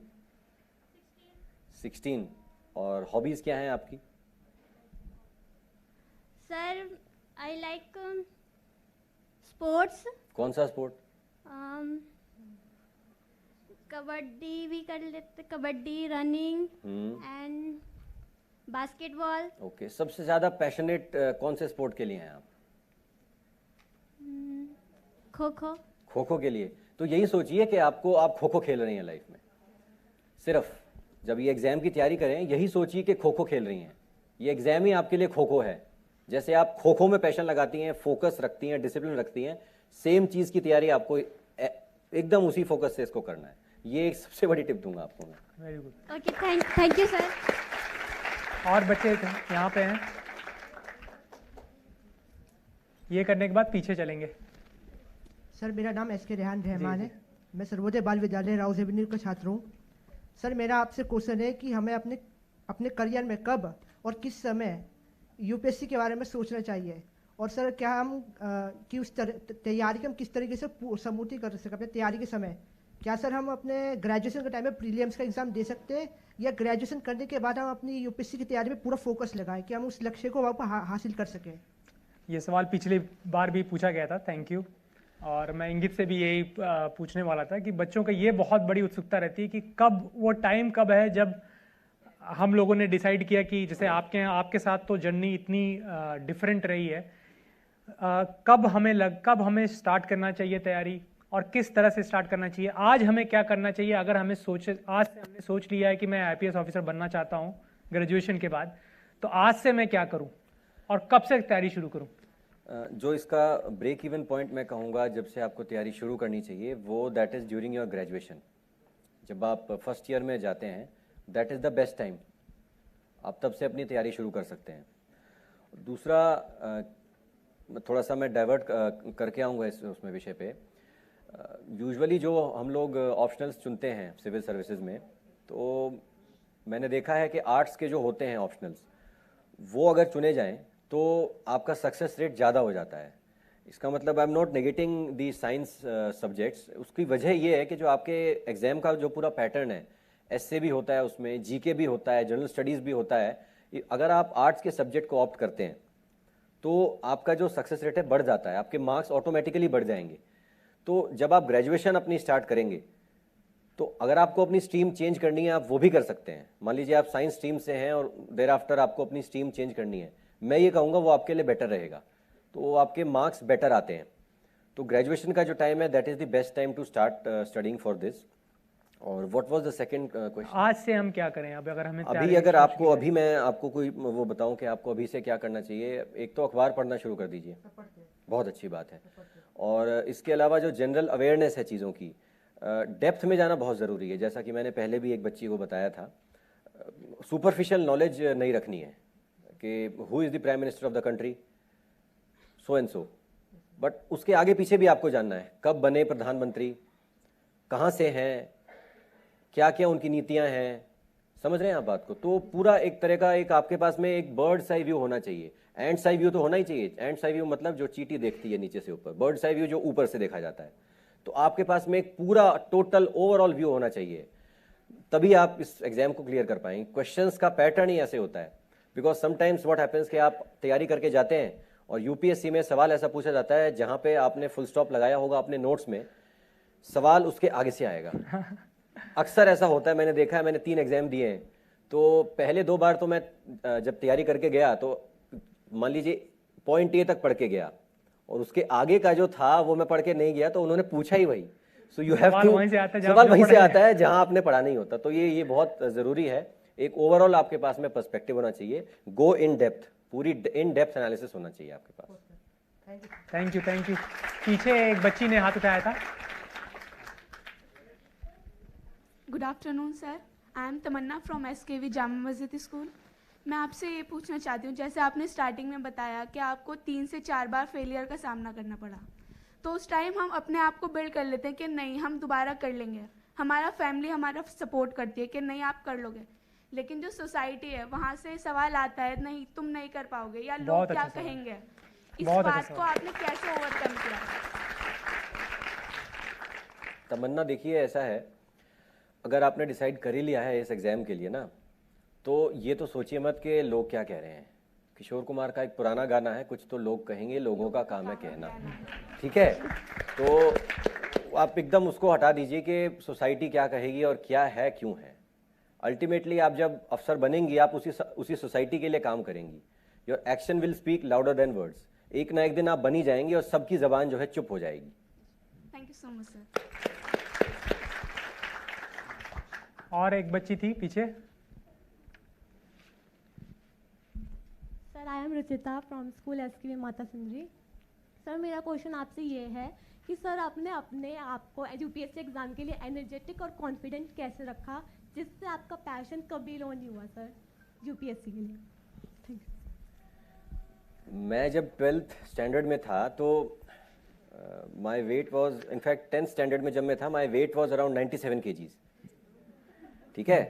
[SPEAKER 2] 16। और हॉबीज़ क्या हैं आपकी?
[SPEAKER 7] Sir I like sports.
[SPEAKER 2] कौन सा स्पोर्ट?
[SPEAKER 7] कबड्डी भी कर लेते, kabaddi, running and basketball.
[SPEAKER 2] Okay, सबसे ज़्यादा पैशनेट कौन से स्पोर्ट के लिए हैं आप?
[SPEAKER 7] खो खो।
[SPEAKER 2] खो खो के लिए? तो यही सोचिए कि आप खो खो खेल रही हैं लाइफ में। सिर्फ जब ये एग्ज़ाम की तैयारी करें, यही सोचिए कि खो खो खेल रही हैं। ये एग्ज़ाम ही आपके लिए खो खो है। जैसे आप खो खो में पैशन लगाती हैं, फोकस रखती हैं, डिसिप्लिन रखती हैं, सेम चीज़ की तैयारी आपको एकदम उसी फोकस से इसको करना है। ये एक सबसे बड़ी टिप दूंगा आपको मैं।
[SPEAKER 1] Very good.
[SPEAKER 7] Okay, thank you sir.
[SPEAKER 1] और बच्चे यहाँ पे हैं, ये करने के बाद पीछे चलेंगे।
[SPEAKER 8] सर मेरा नाम एस के रेहान रहमान है, मैं सर्वोदय बाल विद्यालय राउज एवेन्यू का छात्र हूँ। सर मेरा आपसे क्वेश्चन है कि हमें अपने करियर में कब और किस समय यूपीएससी के बारे में सोचना चाहिए, और सर क्या हम कि उस तैयारी के हम किस तरीके से समूर्ति कर सकें अपने तैयारी के समय। क्या सर हम अपने ग्रेजुएशन के टाइम में प्रीलिम्स का एग्ज़ाम दे सकते हैं, या ग्रेजुएशन करने के बाद हम अपनी यूपीएससी की तैयारी में पूरा फोकस लगाएं कि हम उस लक्ष्य को वहाँ पर हासिल कर सकें?
[SPEAKER 1] ये सवाल पिछली बार भी पूछा गया था, थैंक यू। और मैं इंगित से भी यही पूछने वाला था कि बच्चों का ये बहुत बड़ी उत्सुकता रहती है कि कब वो टाइम कब है जब हम लोगों ने डिसाइड किया कि जैसे आपके साथ तो जर्नी इतनी डिफरेंट रही है, कब हमें स्टार्ट करना चाहिए तैयारी और किस तरह से स्टार्ट करना चाहिए। आज हमें क्या करना चाहिए, अगर आज से हमने सोच लिया है कि मैं आईपीएस ऑफिसर बनना चाहता हूँ ग्रेजुएशन के बाद, तो आज से मैं क्या करूँ और कब से तैयारी शुरू करूँ?
[SPEAKER 2] जो इसका ब्रेक इवन पॉइंट मैं कहूँगा जब से आपको तैयारी शुरू करनी चाहिए, वो that is during your graduation. जब आप फर्स्ट ईयर में जाते हैं, that is the best time, आप तब से अपनी तैयारी शुरू कर सकते हैं। दूसरा, थोड़ा सा मैं डाइवर्ट करके आऊँगा उसमें विषय पे। यूजुअली जो हम लोग ऑप्शनल्स चुनते हैं सिविल सर्विसेज में, तो मैंने देखा है कि आर्ट्स के जो होते हैं ऑप्शनल्स, वो अगर चुने जाएं तो आपका सक्सेस रेट ज़्यादा हो जाता है। इसका मतलब I am not negating the science subjects, उसकी वजह ये है कि जो आपके एग्ज़ाम का जो पूरा पैटर्न है, एसए भी होता है, उसमें जीके भी होता है, जनरल स्टडीज़ भी होता है। अगर आप आर्ट्स के सब्जेक्ट को ऑप्ट करते हैं तो आपका जो सक्सेस रेट है बढ़ जाता है, आपके मार्क्स ऑटोमेटिकली बढ़ जाएंगे। तो जब आप ग्रेजुएशन अपनी स्टार्ट करेंगे, तो अगर आपको अपनी स्ट्रीम चेंज करनी है, आप वो भी कर सकते हैं। मान लीजिए आप साइंस स्ट्रीम से हैं और देर आफ्टर आपको अपनी स्ट्रीम चेंज करनी है, मैं ये कहूँगा वो आपके लिए बेटर रहेगा, तो आपके मार्क्स बेटर आते हैं। तो ग्रेजुएशन का जो टाइम है, that is the best time to start studying for this. और what was the second question?
[SPEAKER 1] आज से हम क्या करें? अगर
[SPEAKER 2] मैं आपको कोई वो बताऊं कि आपको अभी से क्या करना चाहिए। एक तो अखबार पढ़ना शुरू कर दीजिए, बहुत अच्छी बात है। और इसके अलावा जो जनरल अवेयरनेस है चीज़ों की, डेप्थ में जाना बहुत ज़रूरी है। जैसा कि मैंने पहले भी एक बच्ची को बताया था, सुपरफिशियल नॉलेज नहीं रखनी है कि who is the prime minister of the country, so and so, but उसके आगे पीछे भी आपको जानना है, कब बने प्रधानमंत्री, कहाँ से हैं, क्या क्या उनकी नीतियाँ हैं, समझ रहे हैं आप बात को? तो पूरा एक तरह का एक आपके पास में एक बर्ड्स आई व्यू होना चाहिए। एंड्स आई व्यू तो होना ही चाहिए। एंड्स आई व्यू मतलब जो चींटी देखती है नीचे से ऊपर, बर्ड्स आई व्यू जो ऊपर से देखा जाता है। तो आपके पास में एक पूरा टोटल ओवरऑल व्यू होना चाहिए, तभी आप इस एग्जाम को क्लियर कर पाएंगे। क्वेश्चंस का पैटर्न ही ऐसे होता है, बिकॉज समटाइम्स व्हाट हैपेंस कि आप तैयारी करके जाते हैं और यूपीएससी में सवाल ऐसा पूछा जाता है जहां पे आपने फुल स्टॉप लगाया होगा अपने नोट्स में, सवाल उसके आगे से आएगा। अक्सर ऐसा होता है, मैंने देखा है, मैंने 3 एग्जाम दिए हैं, तो पहले 2 बार तो मैं जब तैयारी करके गया तो मान लीजिए पॉइंट ए तक पढ़ के गया और उसके आगे का जो था वो मैं पढ़ के नहीं गया, तो उन्होंने पूछा ही वही। सो यू हैव टू, सवाल वहीं से आता है जहां आपने पढ़ा नहीं होता। तो ये बहुत जरूरी है। एक ओवरऑल आपके पास में पर्सपेक्टिव होना चाहिए, गो इन डेप्थ, पूरी इन डेप्थ एनालिसिस होना चाहिए आपके पास।
[SPEAKER 1] Thank you. पीछे एक बच्ची ने हाथ उठाया था।
[SPEAKER 9] Good afternoon sir, I am Tamanna from SKV Jama Masjid school. मैं आपसे ये पूछना चाहती हूँ, जैसे आपने स्टार्टिंग में बताया कि आपको 3 से 4 बार फेलियर का सामना करना पड़ा, तो उस टाइम हम अपने आप को बिल्ड कर लेते हैं कि नहीं हम दोबारा कर लेंगे, हमारा फैमिली हमारा सपोर्ट करती है कि नहीं आप कर लोगे, लेकिन जो सोसाइटी है वहाँ से सवाल आता है नहीं तुम नहीं कर पाओगे या लोग क्या कहेंगे, इस बात को आपने कैसे ओवरकम किया?
[SPEAKER 2] तमन्ना देखिए ऐसा है, अगर आपने डिसाइड कर ही लिया है इस एग्ज़ाम के लिए ना, तो ये तो सोचिए मत कि लोग क्या कह रहे हैं। किशोर कुमार का एक पुराना गाना है, कुछ तो लोग कहेंगे लोगों का काम है कहना, ठीक है? तो आप एकदम उसको हटा दीजिए कि सोसाइटी क्या कहेगी और क्या है क्यों है। अल्टीमेटली आप जब अफसर बनेंगी आप उसी सोसाइटी के लिए काम करेंगी। Your action will speak louder than words. एक ना एक दिन आप बनी जाएंगी और सबकी जबान जो है चुप हो जाएगी।
[SPEAKER 9] Thank you so much sir.
[SPEAKER 1] और एक बच्ची थी पीछे।
[SPEAKER 10] Sir I M Ruchita from school SKV Mata Sundari. Sir मेरा क्वेश्चन आपसे ये है कि सर आपने अपने आप को UPSC एग्ज़ाम के लिए एनर्जेटिक और कॉन्फिडेंट कैसे रखा, जिससे आपका पैशन कभी लो नहीं हुआ सर UPSC के लिए? Thank you.
[SPEAKER 2] मैं जब 12th स्टैंडर्ड में था तो my weight was, in fact 10th standard में जब मैं था my weight was around 97 kgs, ठीक है?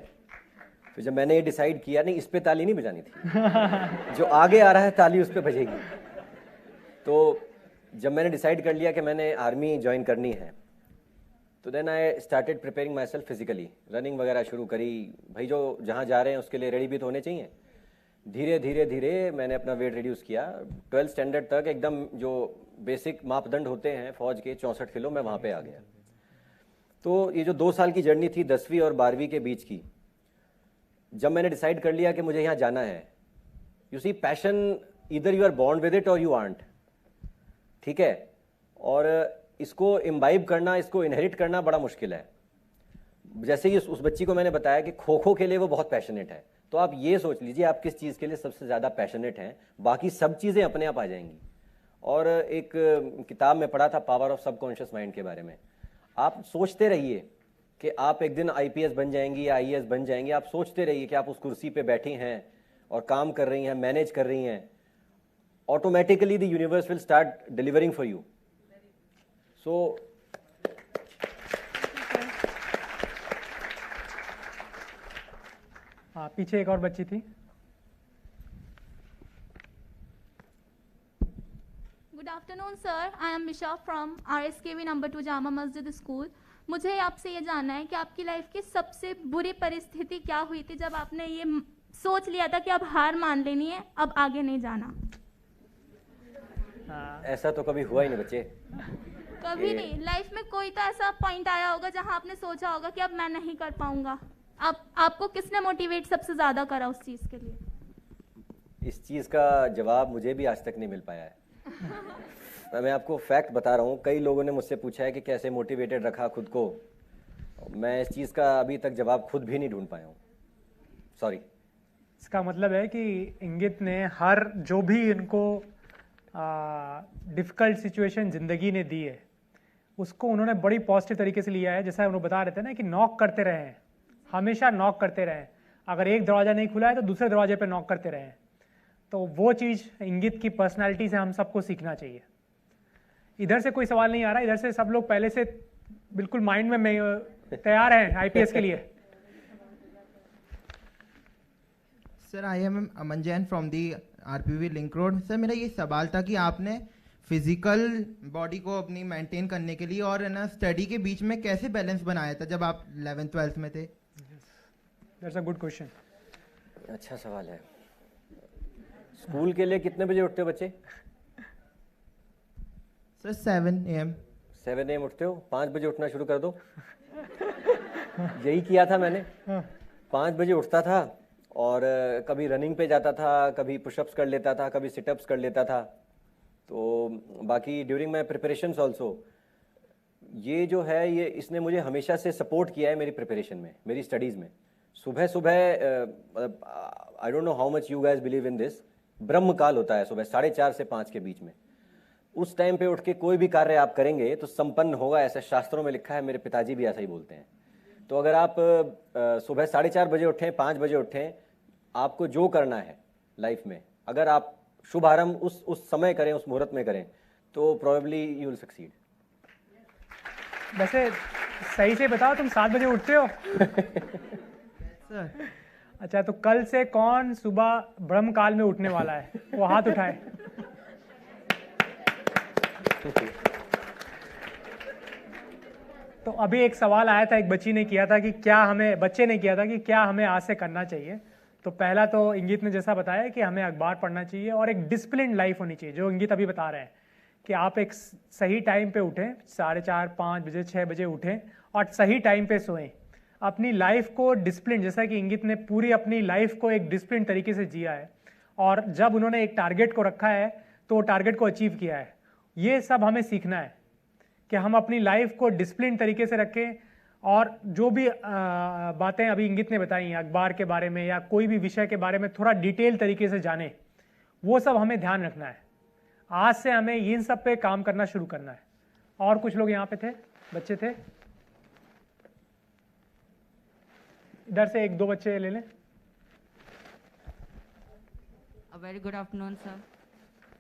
[SPEAKER 2] फिर जब मैंने ये डिसाइड किया, नहीं इस पे ताली नहीं बजानी थी, जो आगे आ रहा है ताली उस पे बजेगी। तो जब मैंने डिसाइड कर लिया कि मैंने आर्मी ज्वाइन करनी है, तो then I started preparing my self physically, running वगैरह शुरू करी। भाई जो जहाँ जा रहे हैं उसके लिए रेडी भी तो होने चाहिए। धीरे धीरे धीरे मैंने अपना वेट रिड्यूस किया। 12th स्टैंडर्ड तक एकदम जो बेसिक मापदंड होते हैं फौज के 64 किलो मैं वहाँ पे आ गया। तो ये जो 2 साल की जर्नी थी 10वीं और 12वीं के बीच की, जब मैंने डिसाइड कर लिया कि मुझे यहाँ जाना है, you see passion either you are born with it और यू आंट, ठीक है? और इसको इम्बाइब करना, इसको इनहेरिट करना बड़ा मुश्किल है। जैसे ही उस बच्ची को मैंने बताया कि खो खो के लिए वो बहुत पैशनेट है, तो आप ये सोच लीजिए आप किस चीज़ के लिए सबसे ज़्यादा पैशनेट हैं, बाकी सब चीज़ें अपने आप आ जाएंगी। और एक किताब में पढ़ा था पावर ऑफ सबकॉन्शियस माइंड के बारे में। आप सोचते रहिए कि आप एक दिन IPS बन जाएंगी या IAS बन जाएंगी। आप सोचते रहिए कि आप उस कुर्सी पे बैठी हैं और काम कर रही हैं, मैनेज कर रही हैं। Automatically the universe will start delivering for you. So
[SPEAKER 1] हाँ, पीछे एक और बच्ची थी।
[SPEAKER 11] Good afternoon sir, I am Misha from RSKV number 2 Jama Masjid school. मुझे आपसे ये जानना है कि आपकी लाइफ की सबसे बुरी परिस्थिति क्या हुई थी जब आपने ये सोच लिया था कि अब हार मान लेनी है, अब आगे नहीं जाना?
[SPEAKER 2] ऐसा तो कभी हुआ ही नहीं बच्चे,
[SPEAKER 11] कभी नहीं। लाइफ में कोई तो ऐसा पॉइंट आया होगा जहां आपने सोचा होगा कि अब मैं नहीं कर पाऊंगा। आपको किसने मोटिवेट सबसे ज्यादा करा उस चीज के लिए?
[SPEAKER 2] इस चीज़ का जवाब मुझे भी आज तक नहीं मिल पाया है। मैं आपको फैक्ट बता रहा हूँ, कई लोगों ने मुझसे पूछा है कि कैसे मोटिवेटेड रखा खुद को। मैं इस चीज़ का अभी तक जवाब खुद भी नहीं ढूंढ पाया हूँ, सॉरी।
[SPEAKER 1] इसका मतलब है कि इंगित ने हर जो भी इनको डिफ़िकल्ट सिचुएशन ज़िंदगी ने दी है उसको उन्होंने बड़ी पॉजिटिव तरीके से लिया है। जैसा उन्होंने बता रहे थे ना कि नॉक करते रहें, हमेशा नॉक करते रहें। अगर एक दरवाज़ा नहीं खुला है तो दूसरे दरवाजे पे नॉक करते रहें। तो वो चीज़ इंगित की पर्सनालिटी से हम सबको सीखना चाहिए। इधर से कोई सवाल नहीं आ रहा, इधर से सब लोग पहले से बिल्कुल माइंड में तैयार हैं IPS के लिए।
[SPEAKER 12] Sir I am Aman Jain from the RPV link road. Sir मेरा ये सवाल था कि आपने फिजिकल बॉडी को अपनी मेंटेन करने के लिए और ना स्टडी के बीच में कैसे बैलेंस बनाया था जब आप 11th-12th में थे?
[SPEAKER 1] That's a good question.
[SPEAKER 2] अच्छा सवाल है। स्कूल के लिए कितने बजे उठते हो बच्चे?
[SPEAKER 12] Sir 7 AM।
[SPEAKER 2] 7 AM उठते हो? 5 बजे उठना शुरू कर दो। यही किया था मैंने। 5 बजे उठता था और कभी रनिंग पे जाता था, कभी पुशअप्स कर लेता था, कभी सिटअप्स कर लेता था। तो बाकी ड्यूरिंग माई प्रिपरेशंस ऑल्सो ये जो है ये इसने मुझे हमेशा से सपोर्ट किया है मेरी प्रिपरेशन में, मेरी स्टडीज़ में। सुबह सुबह I don't know how much you guys believe in this, ब्रह्म काल होता है सुबह 4:30 से 5 के बीच में। उस टाइम पे उठ के कोई भी कार्य आप करेंगे तो संपन्न होगा, ऐसा शास्त्रों में लिखा है। मेरे पिताजी भी ऐसा ही बोलते हैं। तो अगर आप सुबह 4:30 बजे उठें, 5 बजे उठें, आपको जो करना है लाइफ में, अगर आप शुभारंभ उस समय करें, उस मुहूर्त में करें, तो प्रोबेबली यू विल सक्सीड।
[SPEAKER 1] वैसे सही से बताओ, तुम 7 बजे उठते हो? अच्छा, तो कल से कौन सुबह ब्रह्म काल में उठने वाला है? वो हाथ उठाए। तो अभी एक सवाल आया था, एक बच्चे ने किया था कि क्या हमें आज से करना चाहिए। तो पहला तो इंगित ने जैसा बताया कि हमें अखबार पढ़ना चाहिए और एक डिसिप्लिन लाइफ होनी चाहिए, जो इंगित अभी बता रहे हैं कि आप एक सही टाइम पे उठें, 4:30, 5 बजे, 6 बजे उठें और सही टाइम पे सोएं। अपनी लाइफ को डिसिप्लिन, जैसा कि इंगित ने पूरी अपनी लाइफ को एक डिसिप्लिन तरीके से जिया है और जब उन्होंने एक टारगेट को रखा है तो टारगेट को अचीव किया है। ये सब हमें सीखना है कि हम अपनी लाइफ को डिसिप्लिन तरीके से रखें और जो भी बातें अभी इंगित ने बताई अखबार के बारे में या कोई भी विषय के बारे में थोड़ा डिटेल तरीके से जाने, वो सब हमें ध्यान रखना है। आज से हमें इन सब पे काम करना शुरू करना है। और कुछ लोग यहाँ पे थे, बच्चे थे, इधर से 1-2 बच्चे ले लें।
[SPEAKER 13] Very good afternoon, sir.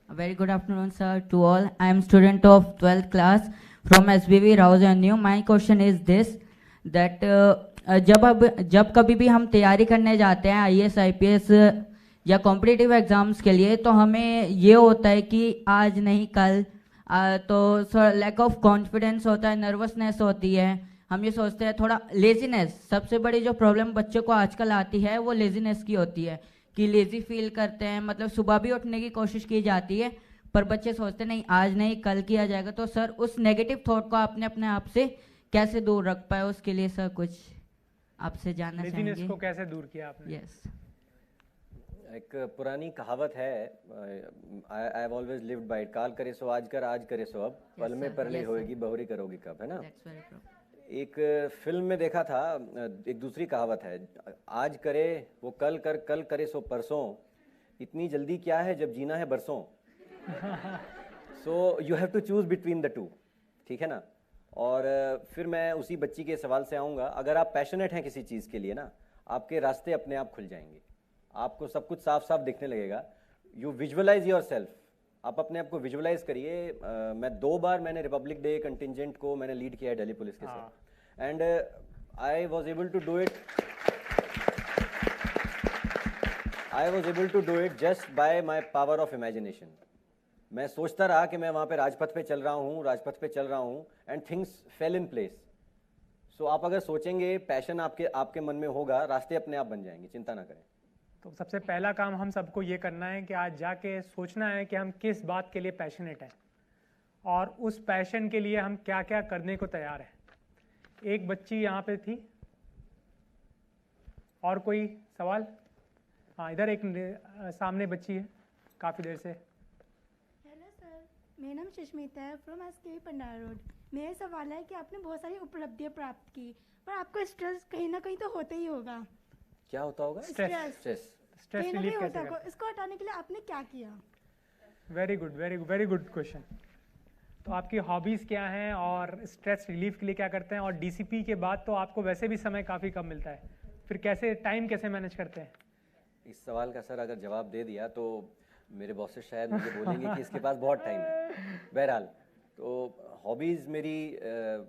[SPEAKER 13] A very good afternoon, sir, to all. I am student of 12th class from SBV Rouse Avenue. My question is this, that जब कभी भी हम तैयारी करने जाते हैं IAS, IPS या कॉम्पिटिटिव एग्जाम्स के लिए, तो हमें ये होता है कि आज नहीं कल, तो सर लैक ऑफ कॉन्फिडेंस होता है, नर्वसनेस होती है, हम ये सोचते हैं, थोड़ा लेजीनेस। सबसे बड़ी जो प्रॉब्लम बच्चों को आजकल आती है वो लेजीनेस की होती है कि लेजी फील करते हैं। मतलब सुबह भी उठने की कोशिश की जाती है पर बच्चे सोचते नहीं आज नहीं कल किया जाएगा। तो सर उस नेगेटिव थॉट को आपने अपने आप से कैसे दूर रख पाए, उसके लिए सर कुछ आपसे जानना चाहेंगे।
[SPEAKER 1] लेजीनेस को कैसे दूर किया आपने?
[SPEAKER 2] यस, एक पुरानी कहावत है, I have always lived bye it, काल करे सो आज कर, आज करे सो अब, पल में परले होएगी बहुरी करोगी कब, है ना। एक फिल्म में देखा था, एक दूसरी कहावत है, आज करे वो कल कर, कल करे सो परसों, इतनी जल्दी क्या है जब जीना है बरसों। So you have to choose between the two, ठीक है ना। और फिर मैं उसी बच्ची के सवाल से आऊँगा, अगर आप पैशनेट हैं किसी चीज़ के लिए ना, आपके रास्ते अपने आप खुल जाएंगे, आपको सब कुछ साफ साफ दिखने लगेगा। यू विजुअलाइज योर सेल्फ, आप अपने आप को विजुअलाइज करिए। मैं 2 बार मैंने रिपब्लिक डे कंटिजेंट को मैंने लीड किया है दिल्ली पुलिस के साथ, and I was able to do it just by my power of imagination. मैं सोचता रहा कि मैं वहाँ पे राजपथ पे चल रहा हूँ and things fell in place. So आप अगर सोचेंगे, पैशन आपके मन में होगा, रास्ते अपने आप बन जाएंगे, चिंता ना करें।
[SPEAKER 1] तो सबसे पहला काम हम सबको ये करना है कि आज जाके सोचना है कि हम किस बात के लिए पैशनेट हैं और उस पैशन के लिए हम क्या क्या करने को तैयार हैं। एक बच्ची यहाँ पे थी, और कोई सवाल? हाँ, इधर एक सामने बच्ची है काफ़ी देर से।
[SPEAKER 14] हेलो सर, मेरा नाम सुष्मिता है फ्रॉम SKV पंडारा रोड। मेरा सवाल है कि आपने बहुत सारी उपलब्धियाँ प्राप्त की, पर आपको स्ट्रेस कहीं ना कहीं तो होता ही होगा।
[SPEAKER 2] क्या होता होगा?
[SPEAKER 1] स्ट्रेस रिलीफ कैसे करें?
[SPEAKER 14] इसको हटाने के लिए आपने क्या किया?
[SPEAKER 1] Very good question. तो आपकी हॉबीज़ क्या हैं और स्ट्रेस रिलीफ के लिए क्या करते हैं, और DCP के बाद तो आपको वैसे भी समय काफ़ी कम मिलता है, फिर टाइम कैसे मैनेज करते हैं?
[SPEAKER 2] इस सवाल का सर अगर जवाब दे दिया तो मेरे बॉसेस शायद मुझे बोलेंगे कि इसके पास बहुत टाइम है। बहरहाल, तो हॉबीज़ मेरी,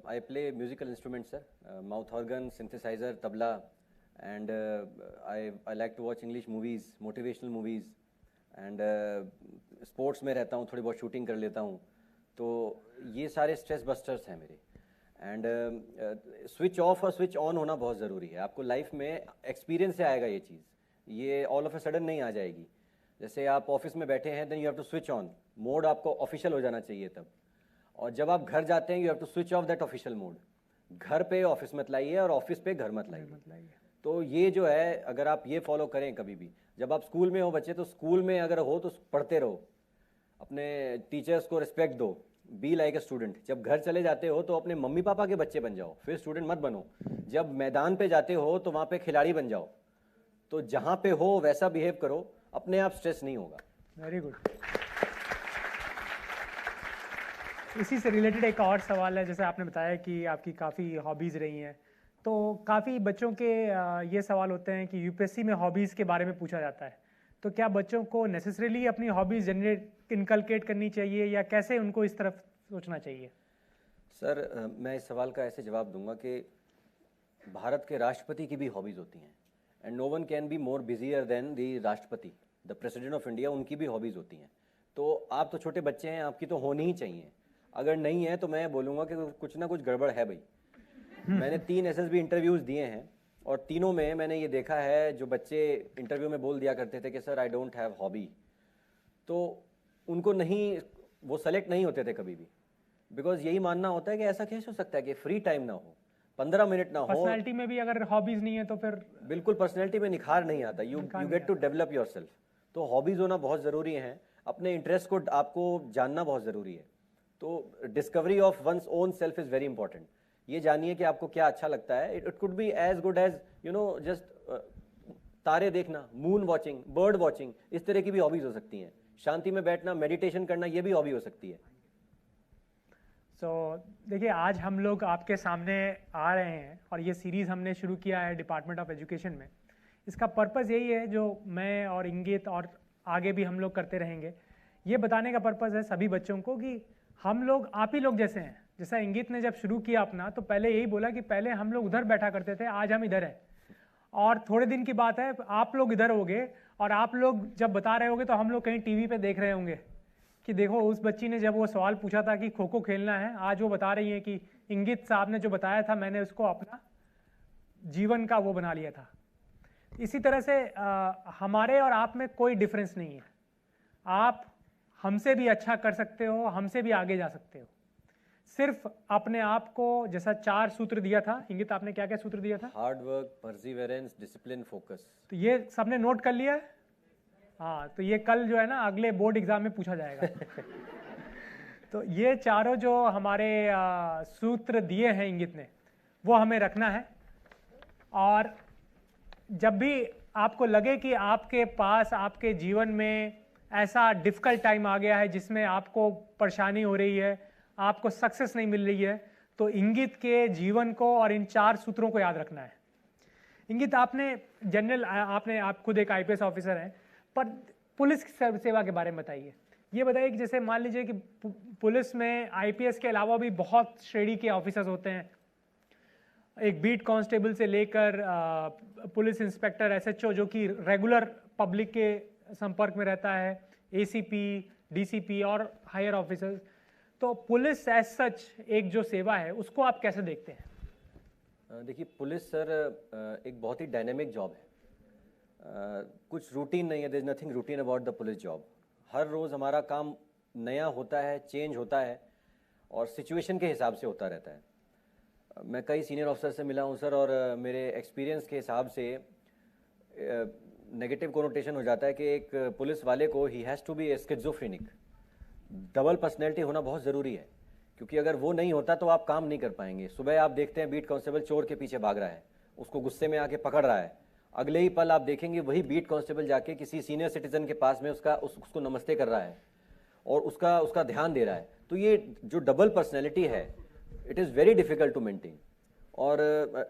[SPEAKER 2] I play musical instrument sir, mouth organ, synthesiser, tabla, and I like to watch English movies, motivational movies, and sports में रहता हूँ, थोड़ी बहुत शूटिंग कर लेता हूँ, तो ये सारे स्ट्रेस बस्टर्स हैं मेरे। एंड स्विच ऑफ और स्विच ऑन होना बहुत ज़रूरी है। आपको लाइफ में एक्सपीरियंस से आएगा ये चीज़, ये ऑल ऑफ अ सडन नहीं आ जाएगी। जैसे आप ऑफिस में बैठे हैं, then you have to switch on, mode आपको ऑफिशियल हो जाना चाहिए तब। और जब आप घर जाते हैं, you have to switch off that official mode. घर पे ऑफिस मत लाइए और ऑफिस पे घर मत लाइए। तो ये जो है, अगर आप ये फॉलो करें कभी भी, जब आप स्कूल में हो बच्चे, तो स्कूल में अगर हो तो पढ़ते रहो, अपने टीचर्स को रिस्पेक्ट दो, बी लाइक ए स्टूडेंट। जब घर चले जाते हो तो अपने मम्मी पापा के बच्चे बन जाओ, फिर स्टूडेंट मत बनो। जब मैदान पे जाते हो तो वहाँ पे खिलाड़ी बन जाओ। तो जहाँ पे हो वैसा बिहेव करो, अपने आप स्ट्रेस नहीं होगा।
[SPEAKER 1] Very good. इसी से रिलेटेड एक और सवाल है, जैसे आपने बताया कि आपकी काफ़ी हॉबीज़ रही हैं, तो काफ़ी बच्चों के ये सवाल होते हैं कि यूपीएससी में हॉबीज़ के बारे में पूछा जाता है, तो क्या बच्चों को नेसेसरीली अपनी हॉबीज़ इनकलकेट करनी चाहिए या कैसे उनको इस तरफ सोचना चाहिए?
[SPEAKER 2] सर, मैं इस सवाल का ऐसे जवाब दूंगा कि भारत के राष्ट्रपति की भी हॉबीज़ होती हैं, and no one can be more busier than the Rashtrapati, the president of India. उनकी भी हॉबीज़ होती हैं। तो आप तो छोटे बच्चे हैं, आपकी तो होनी ही चाहिए। अगर नहीं है तो मैं बोलूँगा कि कुछ ना कुछ गड़बड़ है भाई। मैंने 3 SSB इंटरव्यूज़ दिए हैं और तीनों में मैंने ये देखा है, जो बच्चे इंटरव्यू में बोल दिया करते थे कि sir I don't have hobby, तो उनको नहीं, वो सेलेक्ट नहीं होते थे कभी भी। बिकॉज यही मानना होता है कि ऐसा कैसे हो सकता है कि फ्री टाइम ना हो, 15 मिनट ना हो।
[SPEAKER 1] पर्सनैलिटी में भी अगर हॉबीज़ नहीं है तो फिर
[SPEAKER 2] बिल्कुल पर्सनैलिटी में निखार नहीं आता। You get to develop your self. तो हॉबीज़ होना बहुत ज़रूरी है, अपने इंटरेस्ट को आपको जानना बहुत ज़रूरी है। तो discovery of one's own self is very important. ये जानिए कि आपको क्या अच्छा लगता है। It could be as good as just तारे देखना, मून वॉचिंग, बर्ड वॉचिंग, इस तरह की भी हॉबीज हो सकती हैं। शांति में बैठना, मेडिटेशन करना, ये भी हॉबी हो सकती है।
[SPEAKER 1] देखिए, आज हम लोग आपके सामने आ रहे हैं और ये सीरीज़ हमने शुरू किया है डिपार्टमेंट ऑफ एजुकेशन में। इसका पर्पज़ यही है, जो मैं और इंगित और आगे भी हम लोग करते रहेंगे, ये बताने का पर्पज़ है सभी बच्चों को कि हम लोग आप ही लोग जैसे हैं। जैसा इंगित ने जब शुरू किया अपना, तो पहले यही बोला कि पहले हम लोग उधर बैठा करते थे, आज हम इधर हैं। और थोड़े दिन की बात है, आप लोग इधर होगे और आप लोग जब बता रहे होगे तो हम लोग कहीं टीवी पे देख रहे होंगे कि देखो उस बच्ची ने जब वो सवाल पूछा था कि खो खो खेलना है, आज वो बता रही है कि इंगित साहब ने जो बताया था मैंने उसको अपना जीवन का वो बना लिया था। इसी तरह से हमारे और आप में कोई डिफरेंस नहीं है। आप हमसे भी अच्छा कर सकते हो, हमसे भी आगे जा सकते हो। सिर्फ अपने आप को, जैसा 4 सूत्र दिया था, इंगित आपने क्या क्या सूत्र दिया था?
[SPEAKER 2] Hard work, perseverance, discipline, focus.
[SPEAKER 1] तो ये सबने नोट कर लिया है? हाँ, तो ये कल जो है ना अगले बोर्ड एग्जाम में पूछा जाएगा। तो ये चारों जो हमारे सूत्र दिए हैं इंगित ने, वो हमें रखना है। और जब भी आपको लगे कि आपके पास आपके जीवन में ऐसा डिफ़िकल्ट टाइम आ गया है जिसमें आपको परेशानी हो रही है, आपको सक्सेस नहीं मिल रही है, तो इंगित के जीवन को और इन 4 सूत्रों को याद रखना है। इंगित, आपने जनरल, आप खुद एक IPS ऑफिसर हैं, पर पुलिस की सेवा के बारे में बताइए। ये बताइए कि जैसे मान लीजिए कि पुलिस में IPS के अलावा भी बहुत श्रेणी के ऑफिसर्स होते हैं, एक बीट कांस्टेबल से लेकर पुलिस इंस्पेक्टर, SHO, जो कि रेगुलर पब्लिक के संपर्क में रहता है, ACP, DCP और हायर ऑफिसर्स। तो पुलिस एज सच एक जो सेवा है, उसको आप कैसे देखते हैं?
[SPEAKER 2] देखिए, पुलिस सर एक बहुत ही डायनेमिक जॉब है। कुछ रूटीन नहीं है, there is nothing routine about the police job. हर रोज़ हमारा काम नया होता है, चेंज होता है और सिचुएशन के हिसाब से होता रहता है। मैं कई सीनियर ऑफिसर से मिला हूँ सर, और मेरे एक्सपीरियंस के हिसाब से नेगेटिव कोनोटेशन हो जाता है कि एक पुलिस वाले को he has to be a schizophrenic, double personality होना बहुत ज़रूरी है, क्योंकि अगर वो नहीं होता तो आप काम नहीं कर पाएंगे। सुबह आप देखते हैं बीट कांस्टेबल चोर के पीछे भाग रहा है, उसको गुस्से में आके पकड़ रहा है, अगले ही पल आप देखेंगे वही बीट कांस्टेबल जाके किसी सीनियर सिटीजन के पास में उसको नमस्ते कर रहा है और उसका ध्यान दे रहा है। तो ये जो डबल पर्सनैलिटी है, it is very difficult to maintain. और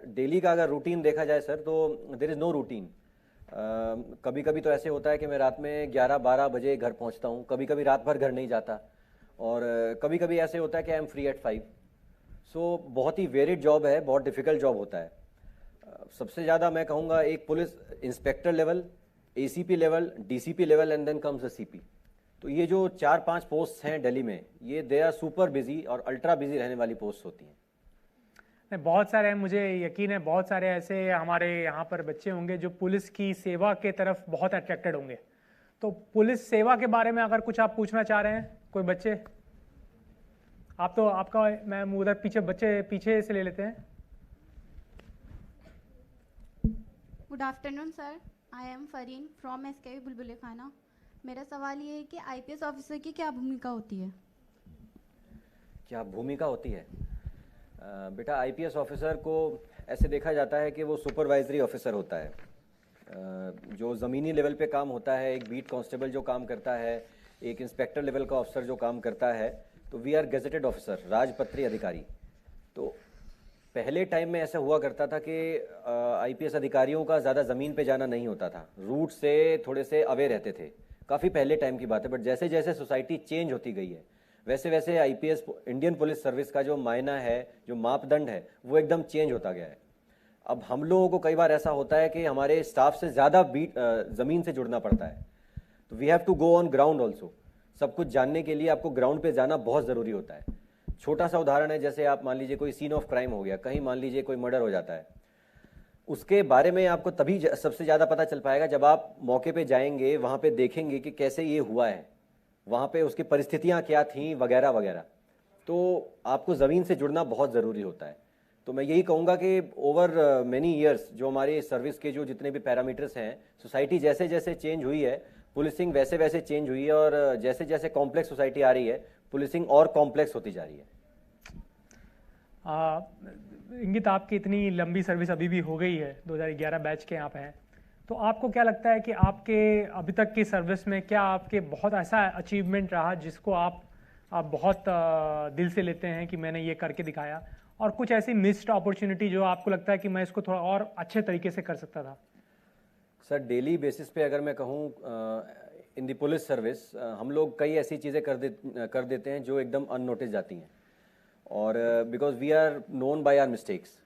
[SPEAKER 2] डेली का अगर रूटीन देखा जाए सर, तो देयर इज़ नो रूटीन। कभी कभी तो ऐसे होता है कि मैं रात में 11-12 बजे घर पहुंचता हूं, कभी कभी रात भर घर नहीं जाता, और कभी कभी ऐसे होता है कि आई एम फ्री एट 5। सो बहुत ही वेरिड जॉब है, बहुत डिफ़िकल्ट जॉब होता है। सबसे ज़्यादा मैं कहूँगा एक police inspector level, ACP level, DCP level and then comes the CP। तो ये जो 4-5 पोस्ट हैं दिल्ली में, ये दे आर सुपर बिजी और अल्ट्रा बिजी रहने वाली पोस्ट होती हैं।
[SPEAKER 1] बहुत सारे हैं, मुझे यकीन है बहुत सारे ऐसे हमारे यहाँ पर बच्चे होंगे जो पुलिस की सेवा के तरफ बहुत अट्रैक्टेड होंगे। तो पुलिस सेवा के बारे में अगर कुछ आप पूछना चाह रहे हैं कोई बच्चे, आप तो आपका मैं उधर पीछे बच्चे पीछे से ले लेते हैं।
[SPEAKER 15] Good afternoon sir, I am Farheen from SKV Bulbul खाना। मेरा सवाल ये है कि IPS ऑफिसर की क्या भूमिका होती है?
[SPEAKER 2] क्या भूमिका होती है? बेटा IPS ऑफिसर को ऐसे देखा जाता है कि वो सुपरवाइजरी ऑफिसर होता है, जो ज़मीनी लेवल पे काम होता है। एक बीट कांस्टेबल जो काम करता है, एक इंस्पेक्टर लेवल का ऑफिसर जो काम करता है, तो वी आर गेजेटेड ऑफिसर, राजपत्री अधिकारी। तो पहले टाइम में ऐसा हुआ करता था कि IPS अधिकारियों का ज़्यादा ज़मीन पे जाना नहीं होता था, रूट से थोड़े से अवे रहते थे, काफ़ी पहले टाइम की बात है। बट जैसे जैसे सोसाइटी चेंज होती गई है वैसे वैसे IPS इंडियन पुलिस सर्विस का जो मायना है, जो मापदंड है, वो एकदम चेंज होता गया है। अब हम लोगों को कई बार ऐसा होता है कि हमारे स्टाफ से ज़्यादा ज़मीन से जुड़ना पड़ता है, तो we have to go on ground also. सब कुछ जानने के लिए आपको ग्राउंड पे जाना बहुत ज़रूरी होता है। छोटा सा उदाहरण है, जैसे आप मान लीजिए कोई सीन ऑफ क्राइम हो गया, कहीं मान लीजिए कोई मर्डर हो जाता है, उसके बारे में आपको तभी सबसे ज़्यादा पता चल पाएगा जब आप मौके पे जाएंगे, वहाँ पे देखेंगे कि कैसे ये हुआ है, वहाँ पे उसकी परिस्थितियाँ क्या थीं वगैरह वगैरह। तो आपको ज़मीन से जुड़ना बहुत ज़रूरी होता है। तो मैं यही कहूँगा कि ओवर मैनी ईयर्स जो हमारी सर्विस के जो जितने भी पैरामीटर्स हैं, सोसाइटी जैसे जैसे चेंज हुई है, पुलिसिंग वैसे वैसे चेंज हुई है, और जैसे जैसे कॉम्प्लेक्स सोसाइटी आ रही है, पुलिसिंग और कॉम्प्लेक्स होती जा रही है।
[SPEAKER 1] इंगित, आपकी इतनी लंबी सर्विस अभी भी हो गई है, 2011 बैच के आप हैं, तो आपको क्या लगता है कि आपके अभी तक की सर्विस में क्या आपके बहुत ऐसा अचीवमेंट रहा जिसको आप बहुत दिल से लेते हैं कि मैंने ये करके दिखाया, और कुछ ऐसी मिस्ड अपॉर्चुनिटी जो आपको लगता है कि मैं इसको थोड़ा और अच्छे तरीके से कर सकता था?
[SPEAKER 2] सर, डेली बेसिस पे अगर मैं कहूँ इन द पुलिस सर्विस हम लोग कई ऐसी चीज़ें कर देते हैं जो एकदम अननोटिस जाती हैं, और because we are known by our mistakes.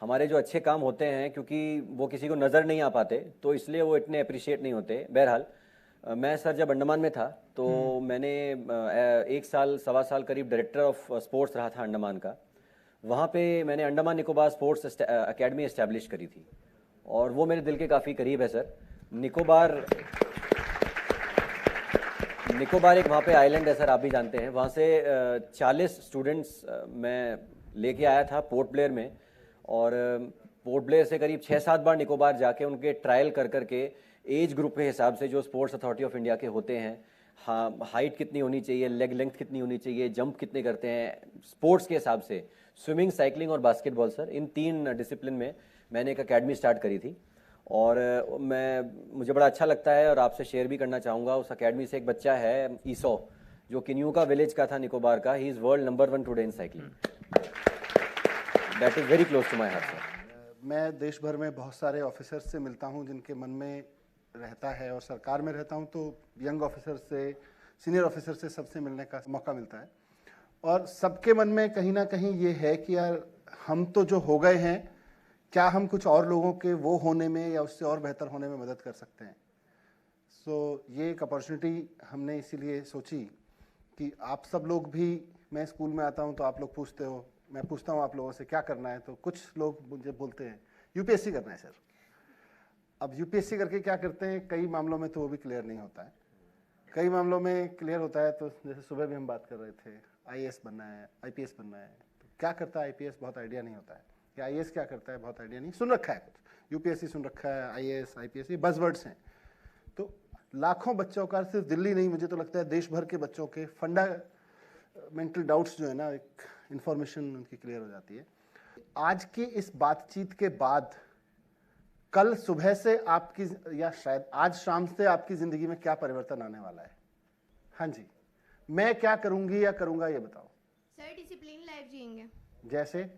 [SPEAKER 2] हमारे जो अच्छे काम होते हैं, क्योंकि वो किसी को नज़र नहीं आ पाते, तो इसलिए वो इतने अप्रिशिएट नहीं होते। बहरहाल मैं सर जब अंडमान में था तो मैंने 1 साल 1.25 साल करीब डायरेक्टर ऑफ स्पोर्ट्स रहा था अंडमान का। वहाँ पे मैंने Andaman Nicobar sports academy establish करी थी, और वो मेरे दिल के काफ़ी करीब है सर। निकोबार एक वहाँ पे आइलैंड है सर, आप भी जानते हैं। वहाँ से 40 स्टूडेंट्स मैं लेके आया था पोर्ट ब्लेयर में, और पोर्ट ब्लेयर से करीब 6-7 बार निकोबार जाके उनके ट्रायल कर करके एज ग्रुप के हिसाब से जो स्पोर्ट्स अथॉरिटी ऑफ इंडिया के होते हैं, हाँ, हाइट कितनी होनी चाहिए, लेग लेंथ कितनी होनी चाहिए, जंप कितने करते हैं, स्पोर्ट्स के हिसाब से स्विमिंग, साइकिलिंग और बास्केटबॉल सर, इन 3 डिसिप्लिन में मैंने एक अकेडमी स्टार्ट करी थी। और मुझे बड़ा अच्छा लगता है और आपसे शेयर भी करना चाहूँगा। उस अकेडमी से एक बच्चा है ईसो, जो किन्यू का विलेज का था निकोबार का। He is world number 1 today in cycling. That is very close to my heart sir.
[SPEAKER 16] मैं देश भर में बहुत सारे ऑफिसर्स से मिलता हूँ जिनके मन में रहता है, और सरकार में रहता हूँ तो यंग ऑफिसर से, सीनियर ऑफिसर से, सबसे मिलने का मौका मिलता है। और सबके मन में कहीं ना कहीं ये है कि यार हम तो जो हो गए हैं, क्या हम कुछ और लोगों के वो होने में या उससे और बेहतर होने में मदद कर सकते हैं। सो ये एक अपॉर्चुनिटी हमने इसीलिए सोची कि आप सब लोग भी, मैं स्कूल में आता हूँ तो आप लोग पूछते हो, मैं पूछता हूँ आप लोगों से क्या करना है, तो कुछ लोग मुझे बोलते हैं यूपीएससी करना है सर। अब यूपीएससी करके क्या करते हैं, कई मामलों में तो वो भी क्लियर नहीं होता है, कई मामलों में क्लियर होता है। तो जैसे सुबह भी हम बात कर रहे थे, आईएएस बनना है, आईपीएस बनना है, तो क्या करता है आईपीएस बहुत आइडिया नहीं होता है, कि आईएएस क्या करता है बहुत आइडिया नहीं, सुन रखा है कुछ, यूपीएससी सुन रखा है, आईएएस, आईपीएस, ये बज़वर्ड्स हैं। तो लाखों बच्चों का, सिर्फ दिल्ली नहीं, मुझे तो लगता है देश भर के बच्चों के फंडामेंटल डाउट्स जो है ना, एक इन्फॉर्मेशन उनकी क्लियर हो जाती है। आज की इस बातचीत के बाद कल सुबह से आपकी, या शायद आज शाम से आपकी ज़िंदगी में क्या परिवर्तन आने वाला है? हाँ जी, मैं क्या करूंगी या करूंगा ये बताओ।
[SPEAKER 17] सर, डिसिप्लिन लाइफ जिएंगे।
[SPEAKER 16] जैसे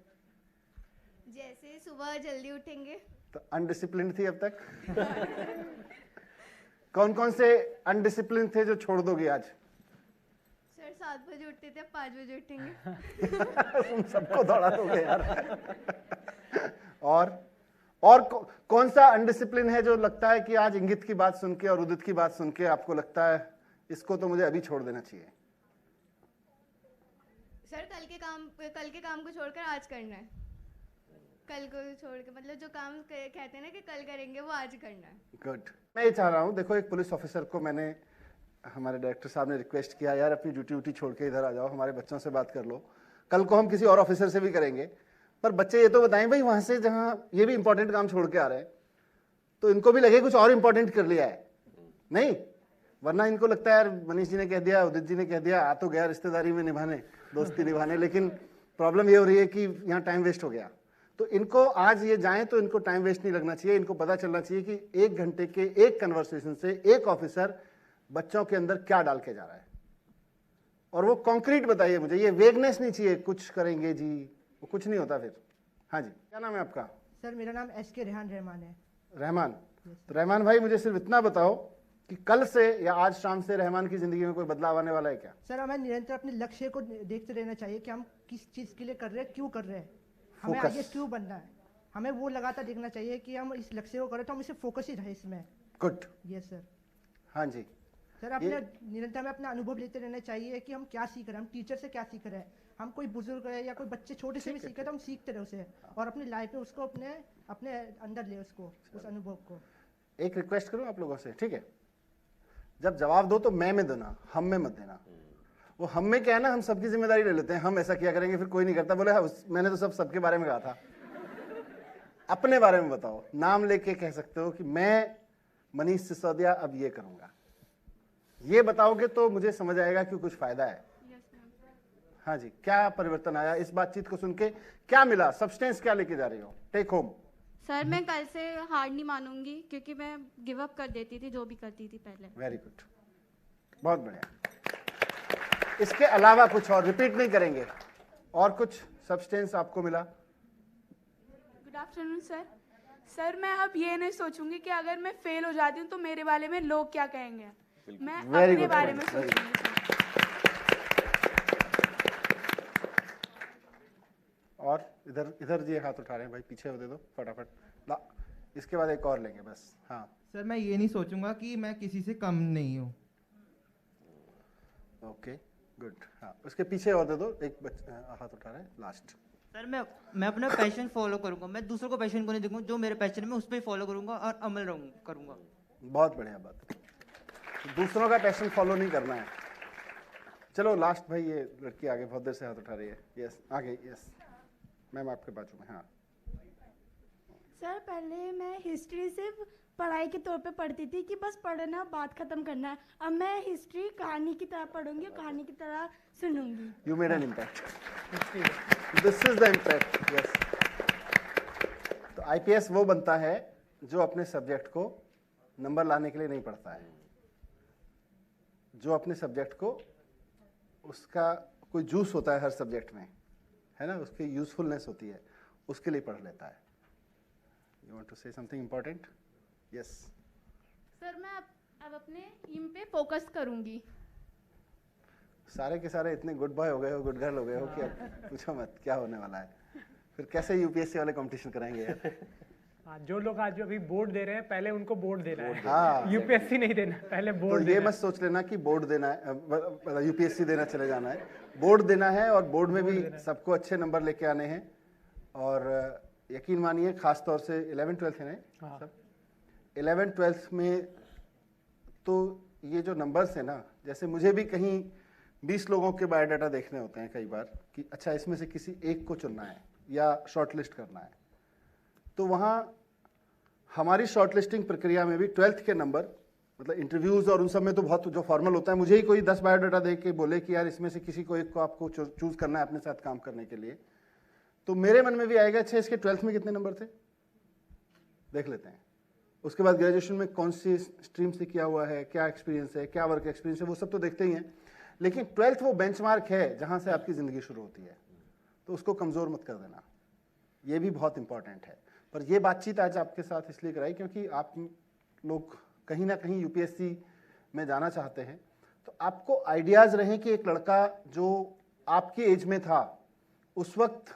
[SPEAKER 17] सुबह जल्दी उठेंगे।
[SPEAKER 16] तो अनडिसिप्लिन थी अब तक? कौन कौन से अनडिसिप्लिन थे जो छोड़ दोगे आज?
[SPEAKER 17] सर 7 बजे उठते थे, 5 बजे उठेंगे।
[SPEAKER 16] तुम सबको दौड़ा दोगे यार। और कौन सा अनडिसिप्लिन है जो लगता है कि आज इंगित की बात सुन के और उदित की बात सुन के आपको लगता है इसको तो मुझे अभी छोड़ देना चाहिए?
[SPEAKER 17] सर कल के काम को छोड़कर आज करना है। कल को छोड़ के मतलब जो काम कहते हैं ना कि कल करेंगे वो आज करना है।
[SPEAKER 16] गुड। मैं ये चाह रहा हूँ, देखो एक पुलिस ऑफिसर को मैंने, हमारे डायरेक्टर साहब ने रिक्वेस्ट किया, यार अपनी ड्यूटी छोड़ के इधर आ जाओ, हमारे बच्चों से बात कर लो। कल को हम किसी और ऑफिसर से भी करेंगे, पर बच्चे ये तो बताएं भाई वहां से जहाँ ये भी इंपॉर्टेंट काम छोड़ के आ रहे हैं तो इनको भी लगे कुछ और इंपॉर्टेंट कर लिया है, नहीं? वरना इनको लगता है यार मनीष जी ने कह दिया, उदित जी ने कह दिया, आ तो गया रिश्तेदारी में निभाने, दोस्ती निभाने, लेकिन प्रॉब्लम ये हो रही है कि यहाँ टाइम वेस्ट हो गया। तो इनको आज ये जाएं तो इनको टाइम वेस्ट नहीं लगना चाहिए, इनको पता चलना चाहिए कि 1 घंटे के एक कन्वर्सेशन से एक ऑफिसर बच्चों के अंदर क्या डाल के जा रहा है, और वो कॉन्क्रीट बताइए मुझे, ये वेगनेस नहीं चाहिए कुछ करेंगे जी, वो कुछ नहीं होता फिर। हाँ जी, क्या नाम है आपका?
[SPEAKER 8] सर मेरा नाम SK रेहान रहमान है।
[SPEAKER 16] रहमान, तो रहमान भाई मुझे सिर्फ इतना बताओ कि कल से या आज शाम से रहमान की जिंदगी में कोई बदलाव आने वाला है क्या?
[SPEAKER 8] सर हमें निरंतर अपने लक्ष्य को देखते रहना चाहिए कि हम किस चीज़ के लिए कर रहे हैं, क्यों कर रहे हैं, हमें आगे क्यों बनना है, हमें वो लगातार देखना चाहिए कि हम इस लक्ष्य को करें तो हम इसे फोकस ही रहे इसमें।
[SPEAKER 16] गुड।
[SPEAKER 8] Yes sir.
[SPEAKER 16] हाँ जी
[SPEAKER 8] सर, अपने निरंतर हमें अपना अनुभव लेते रहना चाहिए कि हम क्या सीख रहे हैं, हम टीचर से क्या सीख रहे हैं, हम कोई बुजुर्ग है या कोई बच्चे छोटे से भी सीखे तो हम सीखते रहे उसे, और अपनी लाइफ में उसको अपने अंदर ले उसको, उस अनुभव को।
[SPEAKER 16] एक रिक्वेस्ट करूं आप लोगों से, ठीक है? जब जवाब दो तो मैं में देना, हम में मत देना। वो हम में क्या है ना, हम सबकी जिम्मेदारी ले लेते हैं, हम ऐसा किया करेंगे, फिर कोई नहीं करता, बोले मैंने तो सबके बारे में कहा था। अपने बारे में बताओ, नाम लेके कह सकते हो कि मैं मनीष सिसोदिया अब ये करूंगा, ये बताओगे तो मुझे समझ आएगा कि कुछ फायदा है। हाँ जी, क्या परिवर्तन आया इस बातचीत को सुन के, क्या मिला, सब्सटेंस क्या लेके जा रही हो टेक होम?
[SPEAKER 15] सर मैं कल से हार नहीं मानूंगी क्योंकि मैं गिव अप कर देती थी जो भी करती थी पहले।
[SPEAKER 16] वेरी गुड, बहुत बढ़िया। इसके अलावा कुछ और रिपीट नहीं करेंगे, और कुछ सब्सटेंस आपको मिला?
[SPEAKER 9] Good afternoon sir. सर मैं अब ये नहीं सोचूंगी कि अगर मैं फेल हो जाती हूँ तो मेरे बारे में लोग क्या कहेंगे, मैं अपने बारे में सोचूंगी।
[SPEAKER 16] और इधर जी हाथ उठा रहे हैं भाई, पीछे हो दे दो फटाफट, इसके बाद एक और लेंगे बस। हाँ
[SPEAKER 12] सर, मैं ये नहीं सोचूंगा कि मैं किसी से कम नहीं हूँ।
[SPEAKER 16] Okay good. हाँ उसके पीछे और दे दो, एक हाथ उठा रहे हैं लास्ट।
[SPEAKER 18] सर मैं अपना पैशन फॉलो करूंगा, मैं दूसरों को पैशन को नहीं देखूंगा, जो मेरे पैशन में उस पर फॉलो करूंगा और अमल करूंगा।
[SPEAKER 16] बहुत बढ़िया बात, दूसरों का पैशन फॉलो नहीं करना है। चलो लास्ट भाई, ये लड़की आगे बहुत देर से हाथ उठा रही है। यस आगे, यस मैम आपके बाजू में। हाँ
[SPEAKER 14] सर पहले मैं हिस्ट्री सिर्फ पढ़ाई के तौर पे पढ़ती थी कि बस पढ़ना बात खत्म करना है, अब मैं हिस्ट्री कहानी की तरह पढ़ूंगी और कहानी की तरह सुनूंगी।
[SPEAKER 16] You made an impact, this is the impact. Yes, तो आईपीएस वो बनता है जो अपने सब्जेक्ट को नंबर लाने के लिए नहीं पढ़ता है, जो अपने सब्जेक्ट को, उसका कोई जूस होता है हर सब्जेक्ट में, है ना, उसकी यूजफुलनेस होती है, उसके लिए पढ़ लेता है। You want to say something important? Yes
[SPEAKER 19] sir मैं अब अपने एम पे फोकस करूंगी।
[SPEAKER 16] सारे के सारे इतने गुड बॉय हो गए हो, गुड गर्ल हो गए हो कि अब पूछो मत क्या होने वाला है। फिर कैसे यूपीएससी वाले कंपटीशन कराएंगे यार?
[SPEAKER 1] हाँ, जो लोग आज अभी बोर्ड दे रहे हैं पहले उनको बोर्ड देना है।
[SPEAKER 16] हाँ,
[SPEAKER 1] यूपीएससी नहीं देना, पहले बोर्ड।
[SPEAKER 16] तो ये मत सोच लेना कि बोर्ड देना है, यूपीएससी देना चले जाना है, बोर्ड देना है, और बोर्ड में भी सबको अच्छे नंबर लेके आने हैं। और यकीन मानिए खास तौर से 11-12 है ना सब, 11-12 में तो ये जो नंबर्स है ना, जैसे मुझे भी कहीं 20 लोगों के बायोडाटा देखने होते हैं कई बार कि अच्छा इसमें से किसी एक को चुनना है या शॉर्टलिस्ट करना है, तो वहाँ हमारी शॉर्टलिस्टिंग प्रक्रिया में भी 12th के नंबर, मतलब इंटरव्यूज़ और उन सब में तो बहुत जो फॉर्मल होता है, मुझे ही कोई 10 बायोडाटा दे के बोले कि यार इसमें से किसी को एक को आपको चूज़ करना है अपने साथ काम करने के लिए, तो मेरे मन में भी आएगा अच्छा इसके 12th में कितने नंबर थे, देख लेते हैं। उसके बाद ग्रेजुएशन में कौन सी स्ट्रीम से किया हुआ है, क्या एक्सपीरियंस है, क्या वर्क एक्सपीरियंस है, वो सब तो देखते ही हैं, लेकिन 12th वो बेंचमार्क है जहाँ से आपकी ज़िंदगी शुरू होती है, तो उसको कमज़ोर मत कर देना, ये भी बहुत इंपॉर्टेंट है। पर ये बातचीत आज आपके साथ इसलिए कराई क्योंकि आप लोग कहीं ना कहीं यूपीएससी में जाना चाहते हैं, तो आपको आइडियाज़ रहें कि एक लड़का जो आपकी एज में था उस वक्त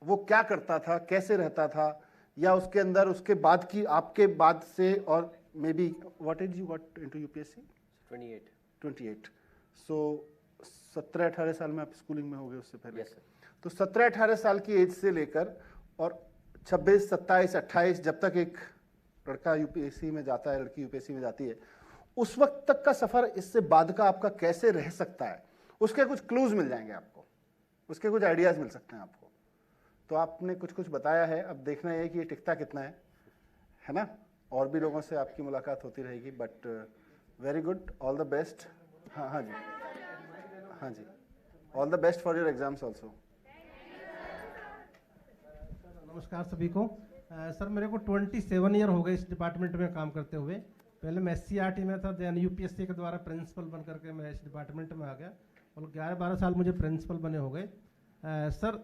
[SPEAKER 16] वो क्या करता था, कैसे रहता था, या उसके अंदर उसके बाद की आपके बाद से, और may be what age you got into UPSC? 28। So 17-18 साल में आप स्कूलिंग में हो गए उससे पहले? तो 17-18 साल की एज से लेकर और 26, 27, 28 जब तक एक लड़का यूपीएससी में जाता है, लड़की यूपीएससी में जाती है, उस वक्त तक का सफ़र इससे बाद का आपका कैसे रह सकता है, उसके कुछ क्लूज मिल जाएंगे आपको, उसके कुछ आइडियाज़ मिल सकते हैं आपको। तो आपने कुछ कुछ बताया है, अब देखना है कि ये टिकता कितना है ना? और भी लोगों से आपकी मुलाकात होती रहेगी, but very good, all the best. हाँ जी, all the best for your exams also.
[SPEAKER 20] नमस्कार सभी को। सर मेरे को 27 ईयर हो गए इस डिपार्टमेंट में काम करते हुए। पहले मैं SCRT में था, देन यूपीएससी के द्वारा प्रिंसिपल बन करके मैं इस डिपार्टमेंट में आ गया और 11-12 साल मुझे प्रिंसिपल बने हो गए। सर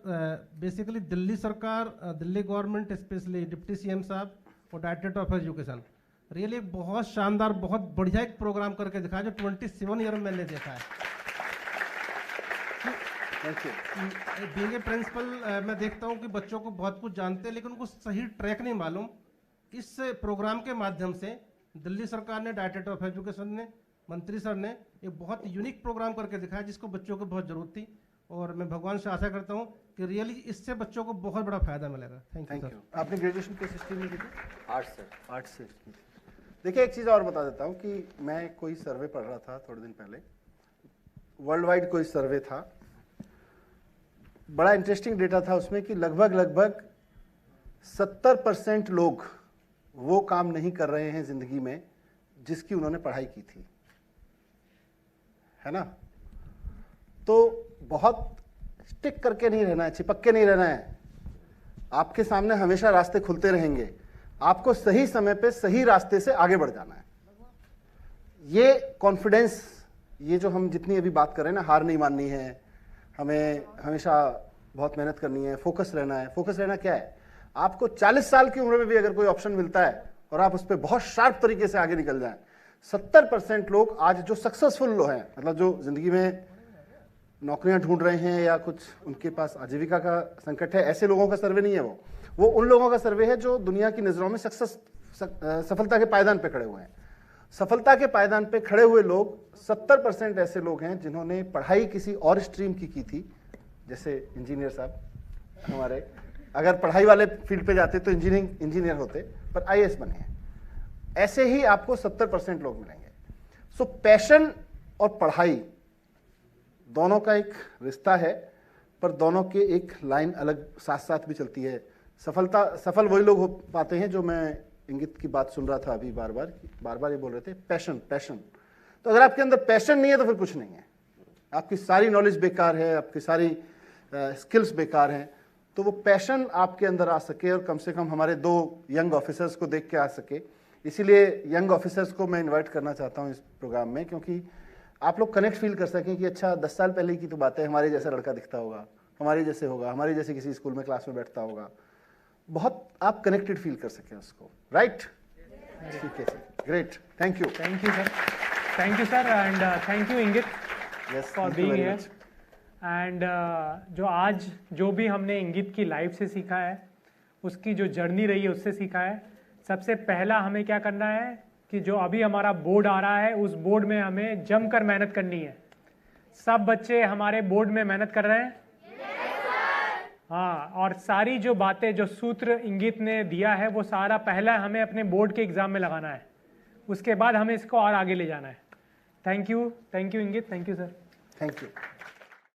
[SPEAKER 20] बेसिकली दिल्ली सरकार, Delhi government, specially deputy CM साहब और डायरेक्टर ऑफ एजुकेशन रियली बहुत शानदार, बहुत बढ़िया एक प्रोग्राम करके दिखाया जो 27 ईयर में मैंने देखा है। बीइंग ए प्रिंसिपल मैं देखता हूँ कि बच्चों को बहुत कुछ जानते हैं लेकिन उनको सही ट्रैक नहीं मालूम। इस प्रोग्राम के माध्यम से दिल्ली सरकार ने, डायरेक्टर ऑफ एजुकेशन ने, मंत्री सर ने एक बहुत यूनिक प्रोग्राम करके दिखाया जिसको बच्चों को बहुत ज़रूरत थी, और मैं भगवान से आशा करता हूँ कि रियली इससे बच्चों को बहुत बड़ा फायदा मिलेगा। Thank you.
[SPEAKER 16] आपने ग्रेजुएशन किस स्ट्रीम में की थी?
[SPEAKER 2] Arts sir.
[SPEAKER 16] आर्ट्स से। देखिए एक चीज़ और बता देता हूँ कि मैं कोई सर्वे पढ़ रहा था थोड़े दिन पहले, वर्ल्ड वाइड कोई सर्वे था, बड़ा इंटरेस्टिंग डेटा था उसमें कि लगभग 70% लोग वो काम नहीं कर रहे हैं जिंदगी में जिसकी उन्होंने पढ़ाई की थी, है ना? तो बहुत स्टिक करके नहीं रहना है, चिपक के नहीं रहना है। आपके सामने हमेशा रास्ते खुलते रहेंगे, आपको सही समय पे सही रास्ते से आगे बढ़ जाना है। ये कॉन्फिडेंस, ये जो हम जितनी अभी बात कर रहे हैं ना, हार नहीं माननी है, हमें हमेशा बहुत मेहनत करनी है, फोकस रहना है। फोकस रहना क्या है? आपको 40 साल की उम्र में भी अगर कोई ऑप्शन मिलता है और आप उस पर बहुत शार्प तरीके से आगे निकल जाएं, 70% लोग आज जो सक्सेसफुल लोग हैं, मतलब जो जिंदगी में नौकरियां ढूंढ रहे हैं या कुछ उनके पास आजीविका का संकट है, ऐसे लोगों का सर्वे नहीं है वो उन लोगों का सर्वे है जो दुनिया की नज़रों में सफलता के पायदान पे खड़े हुए हैं। सफलता के पायदान पे खड़े हुए लोग 70% ऐसे लोग हैं जिन्होंने पढ़ाई किसी और स्ट्रीम की थी, जैसे इंजीनियर साहब हमारे, अगर पढ़ाई वाले फील्ड पे जाते तो इंजीनियर होते, पर IAS बने हैं। ऐसे ही आपको 70% लोग मिलेंगे। सो पैशन और पढ़ाई दोनों का एक रिश्ता है, पर दोनों के एक लाइन अलग साथ साथ भी चलती है। सफल वही लोग हो पाते हैं, जो मैं इंगित की बात सुन रहा था अभी बार बार ये बोल रहे थे, पैशन। तो अगर आपके अंदर पैशन नहीं है तो फिर कुछ नहीं है, आपकी सारी नॉलेज बेकार है, आपकी सारी स्किल्स बेकार हैं। तो वो पैशन आपके अंदर आ सके और कम से कम हमारे 2 यंग ऑफिसर्स को देख के आ सके, इसीलिए यंग ऑफिसर्स को मैं इनवाइट करना चाहता हूँ इस प्रोग्राम में, क्योंकि आप लोग कनेक्ट फील कर सकें कि अच्छा 10 साल पहले की तो बात है, हमारे जैसा लड़का दिखता होगा, हमारे जैसे होगा, हमारे जैसे किसी स्कूल में क्लास में बैठता होगा, बहुत आप कनेक्टेड फील कर सकें उसको, राइट? ठीक है sir, great, thank you
[SPEAKER 1] sir, thank you sir, and thank you इंगित फॉर बीइंग हियर। एंड जो आज जो भी हमने इंगित की लाइफ से सीखा है, उसकी जो जर्नी रही है उससे सीखा है। सबसे पहला हमें क्या करना है कि जो अभी हमारा बोर्ड आ रहा है, उस बोर्ड में हमें जमकर मेहनत करनी है। सब बच्चे हमारे बोर्ड में मेहनत कर रहे हैं? हाँ, और सारी जो बातें, जो सूत्र इंगित ने दिया है, वो सारा पहला हमें अपने बोर्ड के एग्ज़ाम में लगाना है, उसके बाद हमें इसको और आगे ले जाना है। थैंक यू इंगित, thank you sir.
[SPEAKER 16] Thank you.